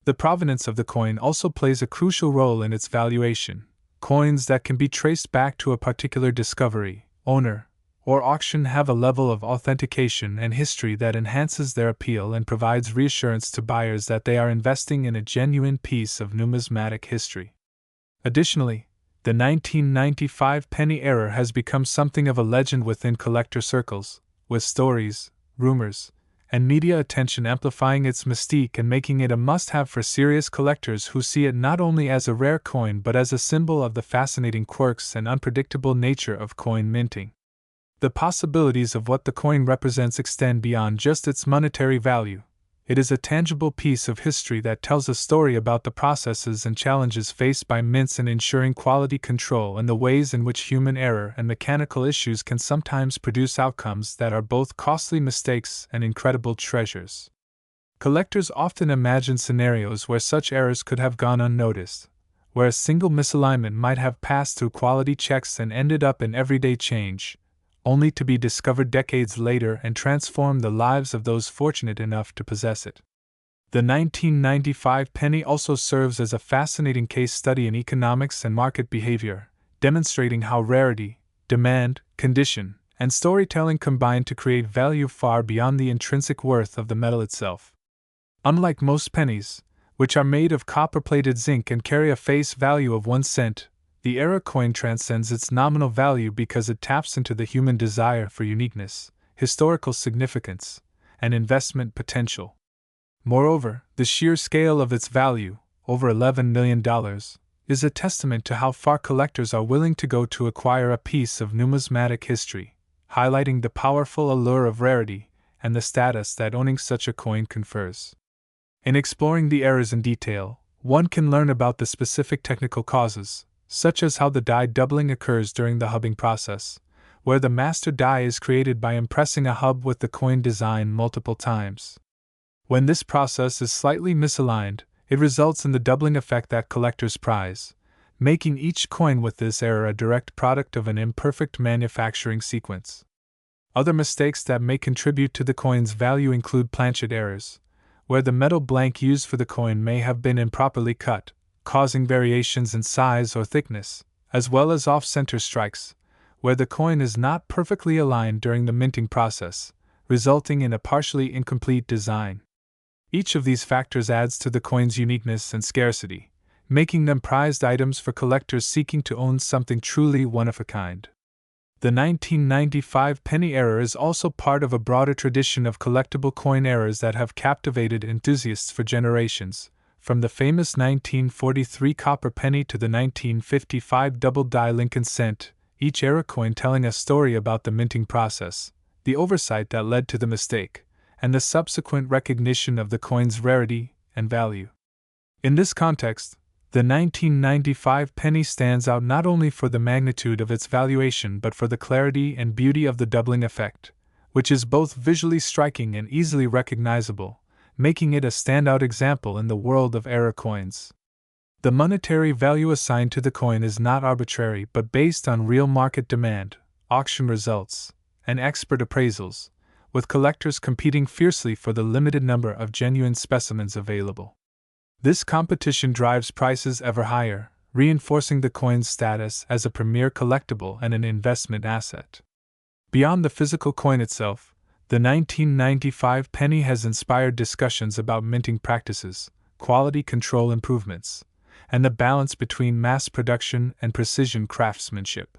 The provenance of the coin also plays a crucial role in its valuation. Coins that can be traced back to a particular discovery, owner, or auction have a level of authentication and history that enhances their appeal and provides reassurance to buyers that they are investing in a genuine piece of numismatic history. Additionally, the 1995 penny error has become something of a legend within collector circles, with stories, rumors, and media attention amplifying its mystique and making it a must-have for serious collectors who see it not only as a rare coin but as a symbol of the fascinating quirks and unpredictable nature of coin minting. The possibilities of what the coin represents extend beyond just its monetary value. It is a tangible piece of history that tells a story about the processes and challenges faced by mints in ensuring quality control and the ways in which human error and mechanical issues can sometimes produce outcomes that are both costly mistakes and incredible treasures. Collectors often imagine scenarios where such errors could have gone unnoticed, where a single misalignment might have passed through quality checks and ended up in everyday change, only to be discovered decades later and transform the lives of those fortunate enough to possess it. The 1995 penny also serves as a fascinating case study in economics and market behavior, demonstrating how rarity, demand, condition, and storytelling combine to create value far beyond the intrinsic worth of the metal itself. Unlike most pennies, which are made of copper-plated zinc and carry a face value of 1 cent, the era coin transcends its nominal value because it taps into the human desire for uniqueness, historical significance, and investment potential. Moreover, the sheer scale of its value, over $11 million, is a testament to how far collectors are willing to go to acquire a piece of numismatic history, highlighting the powerful allure of rarity and the status that owning such a coin confers. In exploring the errors in detail, one can learn about the specific technical causes, such as how the die doubling occurs during the hubbing process, where the master die is created by impressing a hub with the coin design multiple times. When this process is slightly misaligned, it results in the doubling effect that collectors prize, making each coin with this error a direct product of an imperfect manufacturing sequence. Other mistakes that may contribute to the coin's value include planchet errors, where the metal blank used for the coin may have been improperly cut, causing variations in size or thickness, as well as off-center strikes, where the coin is not perfectly aligned during the minting process, resulting in a partially incomplete design. Each of these factors adds to the coin's uniqueness and scarcity, making them prized items for collectors seeking to own something truly one-of-a-kind. The 1995 penny error is also part of a broader tradition of collectible coin errors that have captivated enthusiasts for generations, from the famous 1943 copper penny to the 1955 double-die Lincoln cent, each error coin telling a story about the minting process, the oversight that led to the mistake, and the subsequent recognition of the coin's rarity and value. In this context, the 1995 penny stands out not only for the magnitude of its valuation but for the clarity and beauty of the doubling effect, which is both visually striking and easily recognizable, making it a standout example in the world of error coins. The monetary value assigned to the coin is not arbitrary but based on real market demand, auction results, and expert appraisals, with collectors competing fiercely for the limited number of genuine specimens available. This competition drives prices ever higher, reinforcing the coin's status as a premier collectible and an investment asset. Beyond the physical coin itself, the 1995 penny has inspired discussions about minting practices, quality control improvements, and the balance between mass production and precision craftsmanship.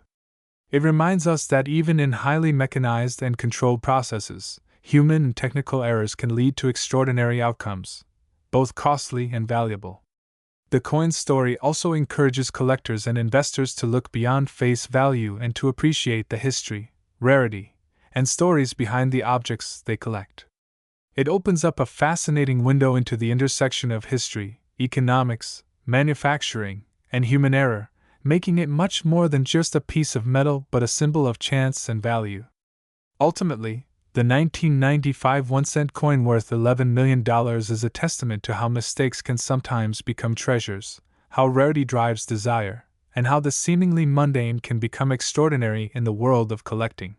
It reminds us that even in highly mechanized and controlled processes, human and technical errors can lead to extraordinary outcomes, both costly and valuable. The coin's story also encourages collectors and investors to look beyond face value and to appreciate the history, rarity, and stories behind the objects they collect. It opens up a fascinating window into the intersection of history, economics, manufacturing, and human error, making it much more than just a piece of metal but a symbol of chance and value. Ultimately, the 1995 1-cent coin worth $11 million is a testament to how mistakes can sometimes become treasures, how rarity drives desire, and how the seemingly mundane can become extraordinary in the world of collecting.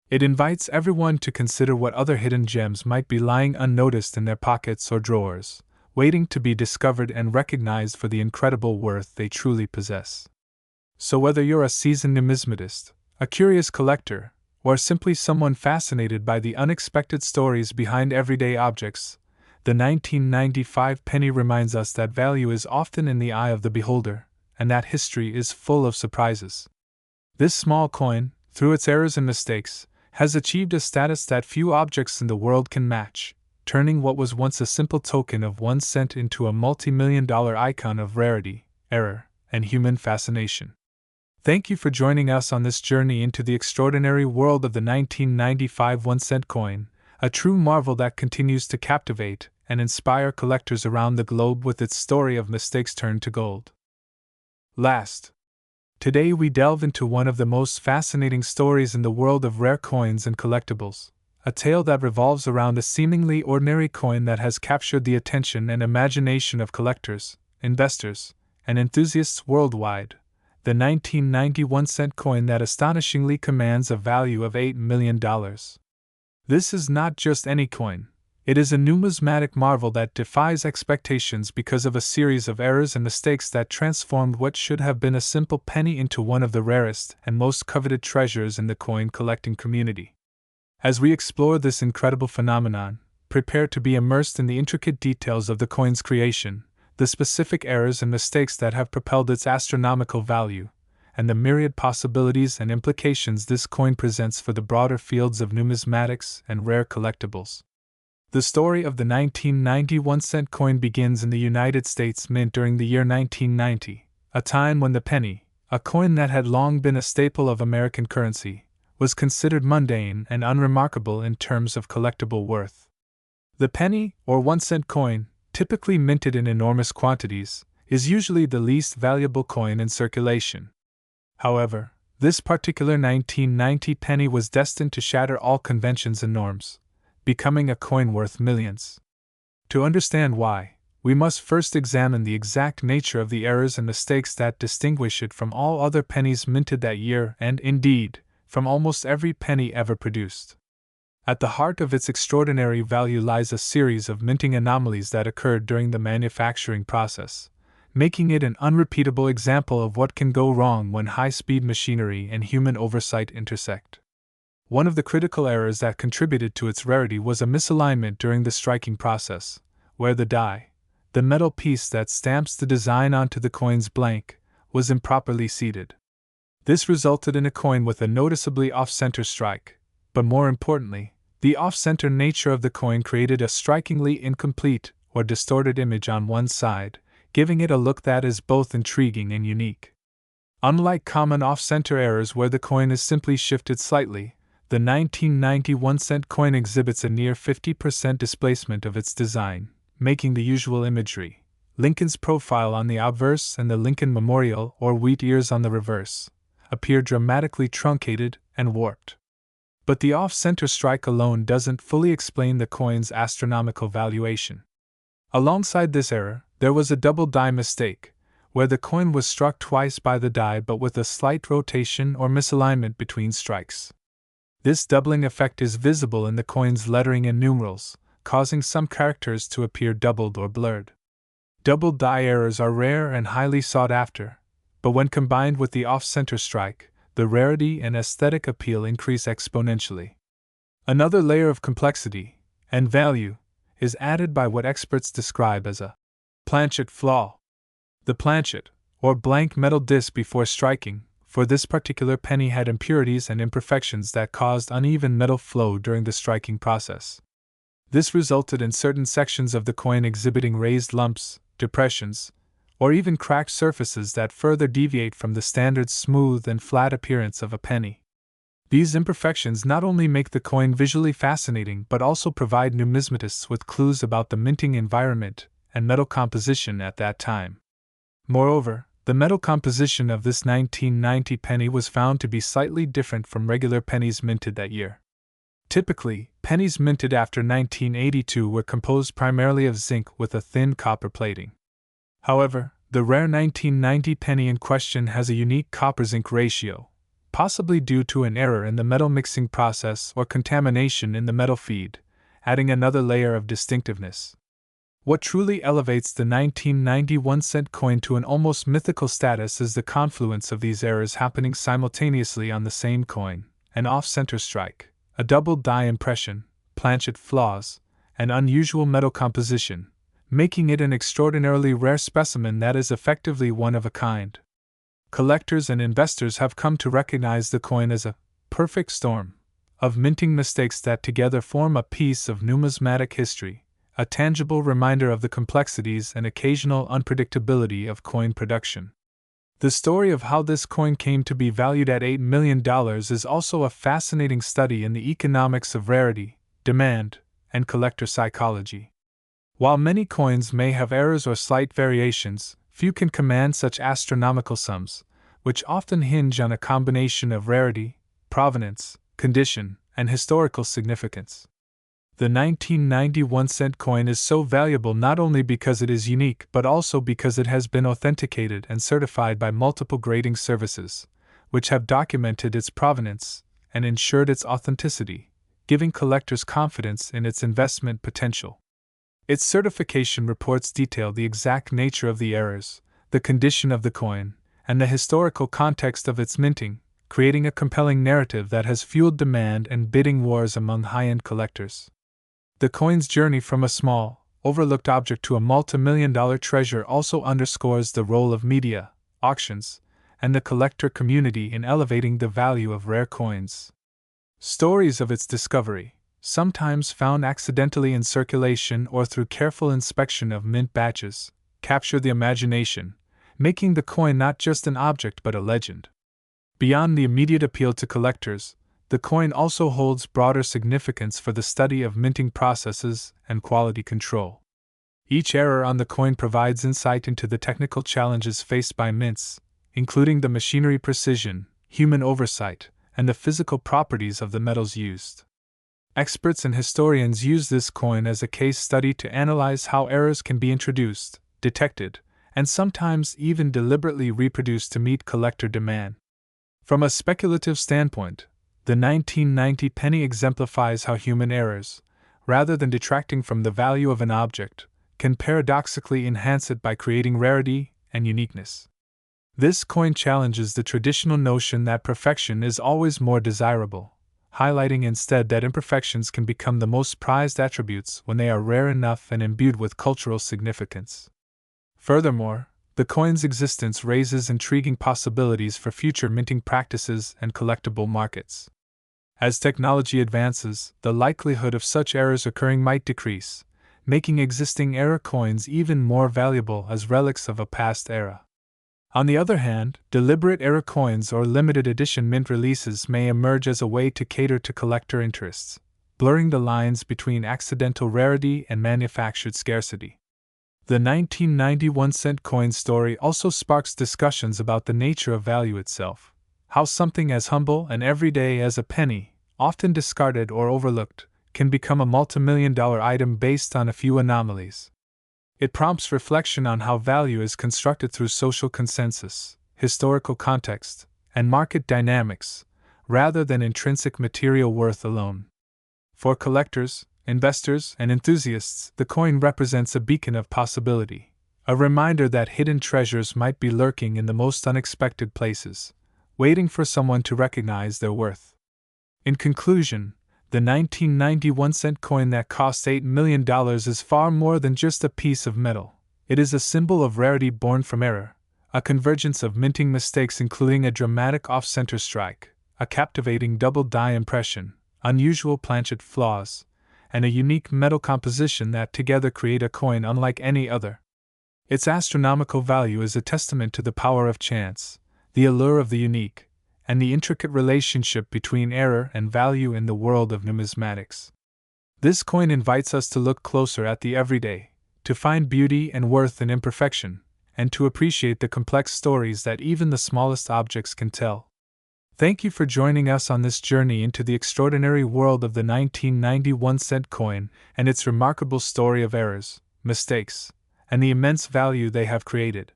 It invites everyone to consider what other hidden gems might be lying unnoticed in their pockets or drawers, waiting to be discovered and recognized for the incredible worth they truly possess. So whether you're a seasoned numismatist, a curious collector, or simply someone fascinated by the unexpected stories behind everyday objects, the 1995 penny reminds us that value is often in the eye of the beholder, and that history is full of surprises. This small coin, through its errors and mistakes, has achieved a status that few objects in the world can match, turning what was once a simple token of 1 cent into a multi-million-dollar icon of rarity, error, and human fascination. Thank you for joining us on this journey into the extraordinary world of the 1995 1-cent coin, a true marvel that continues to captivate and inspire collectors around the globe with its story of mistakes turned to gold. Last, today we delve into one of the most fascinating stories in the world of rare coins and collectibles, a tale that revolves around a seemingly ordinary coin that has captured the attention and imagination of collectors, investors, and enthusiasts worldwide. The 1991 cent coin that astonishingly commands a value of $8 million. This is not just any coin, it is a numismatic marvel that defies expectations because of a series of errors and mistakes that transformed what should have been a simple penny into one of the rarest and most coveted treasures in the coin collecting community. As we explore this incredible phenomenon, prepare to be immersed in the intricate details of the coin's creation, the specific errors and mistakes that have propelled its astronomical value, and the myriad possibilities and implications this coin presents for the broader fields of numismatics and rare collectibles. The story of the 1991 cent coin begins in the United States Mint during the year 1990, a time when the penny, a coin that had long been a staple of American currency, was considered mundane and unremarkable in terms of collectible worth. The penny, or 1-cent coin, typically minted in enormous quantities, is usually the least valuable coin in circulation. However, This particular 1990 penny was destined to shatter all conventions and norms, becoming a coin worth millions. To understand why, we must first examine the exact nature of the errors and mistakes that distinguish it from all other pennies minted that year and, indeed, from almost every penny ever produced. At the heart of its extraordinary value lies a series of minting anomalies that occurred during the manufacturing process, making it an unrepeatable example of what can go wrong when high-speed machinery and human oversight intersect. One of the critical errors that contributed to its rarity was a misalignment during the striking process, where the die, the metal piece that stamps the design onto the coin's blank, was improperly seated. This resulted in a coin with a noticeably off-center strike, but more importantly, the off-center nature of the coin created a strikingly incomplete or distorted image on one side, giving it a look that is both intriguing and unique. Unlike common off-center errors where the coin is simply shifted slightly, the 1991 cent coin exhibits a near 50% displacement of its design, making the usual imagery, Lincoln's profile on the obverse and the Lincoln Memorial or wheat ears on the reverse, appear dramatically truncated and warped. But the off-center strike alone doesn't fully explain the coin's astronomical valuation. Alongside this error, there was a double die mistake, where the coin was struck twice by the die but with a slight rotation or misalignment between strikes. This doubling effect is visible in the coin's lettering and numerals, causing some characters to appear doubled or blurred. Double die errors are rare and highly sought after, but when combined with the off-center strike, the rarity and aesthetic appeal increase exponentially. Another layer of complexity and value is added by what experts describe as a planchet flaw. The planchet, or blank metal disc before striking, for this particular penny had impurities and imperfections that caused uneven metal flow during the striking process. This resulted in certain sections of the coin exhibiting raised lumps, depressions, or even cracked surfaces that further deviate from the standard smooth and flat appearance of a penny. These imperfections not only make the coin visually fascinating but also provide numismatists with clues about the minting environment and metal composition at that time. Moreover, the metal composition of this 1990 penny was found to be slightly different from regular pennies minted that year. Typically, pennies minted after 1982 were composed primarily of zinc with a thin copper plating. However, the rare 1990 penny in question has a unique copper-zinc ratio, possibly due to an error in the metal mixing process or contamination in the metal feed, adding another layer of distinctiveness. What truly elevates the 1991 cent coin to an almost mythical status is the confluence of these errors happening simultaneously on the same coin: an off-center strike, a double die impression, planchet flaws, and unusual metal composition, making it an extraordinarily rare specimen that is effectively one of a kind. Collectors and investors have come to recognize the coin as a perfect storm of minting mistakes that together form a piece of numismatic history, a tangible reminder of the complexities and occasional unpredictability of coin production. The story of how this coin came to be valued at $8 million is also a fascinating study in the economics of rarity, demand, and collector psychology. While many coins may have errors or slight variations, few can command such astronomical sums, which often hinge on a combination of rarity, provenance, condition, and historical significance. The 1991 cent coin is so valuable not only because it is unique but also because it has been authenticated and certified by multiple grading services, which have documented its provenance and ensured its authenticity, giving collectors confidence in its investment potential. Its certification reports detail the exact nature of the errors, the condition of the coin, and the historical context of its minting, creating a compelling narrative that has fueled demand and bidding wars among high-end collectors. The coin's journey from a small, overlooked object to a multi-million-dollar treasure also underscores the role of media, auctions, and the collector community in elevating the value of rare coins. Stories of its discovery, sometimes found accidentally in circulation or through careful inspection of mint batches, capture the imagination, making the coin not just an object but a legend. Beyond the immediate appeal to collectors, the coin also holds broader significance for the study of minting processes and quality control. Each error on the coin provides insight into the technical challenges faced by mints, including the machinery precision, human oversight, and the physical properties of the metals used. Experts and historians use this coin as a case study to analyze how errors can be introduced, detected, and sometimes even deliberately reproduced to meet collector demand. From a speculative standpoint, the 1990 penny exemplifies how human errors, rather than detracting from the value of an object, can paradoxically enhance it by creating rarity and uniqueness. This coin challenges the traditional notion that perfection is always more desirable, highlighting instead that imperfections can become the most prized attributes when they are rare enough and imbued with cultural significance. Furthermore, the coin's existence raises intriguing possibilities for future minting practices and collectible markets. As technology advances, the likelihood of such errors occurring might decrease, making existing error coins even more valuable as relics of a past era. On the other hand, deliberate error coins or limited edition mint releases may emerge as a way to cater to collector interests, blurring the lines between accidental rarity and manufactured scarcity. The 1991 cent coin story also sparks discussions about the nature of value itself, how something as humble and everyday as a penny, often discarded or overlooked, can become a multimillion-dollar item based on a few anomalies. It prompts reflection on how value is constructed through social consensus, historical context, and market dynamics, rather than intrinsic material worth alone. For collectors, investors, and enthusiasts, the coin represents a beacon of possibility, a reminder that hidden treasures might be lurking in the most unexpected places, waiting for someone to recognize their worth. In conclusion, the 1991 cent coin that cost $8 million is far more than just a piece of metal. It is a symbol of rarity born from error, a convergence of minting mistakes including a dramatic off-center strike, a captivating double die impression, unusual planchet flaws, and a unique metal composition that together create a coin unlike any other. Its astronomical value is a testament to the power of chance, the allure of the unique, and the intricate relationship between error and value in the world of numismatics. This coin invites us to look closer at the everyday, to find beauty and worth in imperfection, and to appreciate the complex stories that even the smallest objects can tell. Thank you for joining us on this journey into the extraordinary world of the 1991 cent coin and its remarkable story of errors, mistakes, and the immense value they have created.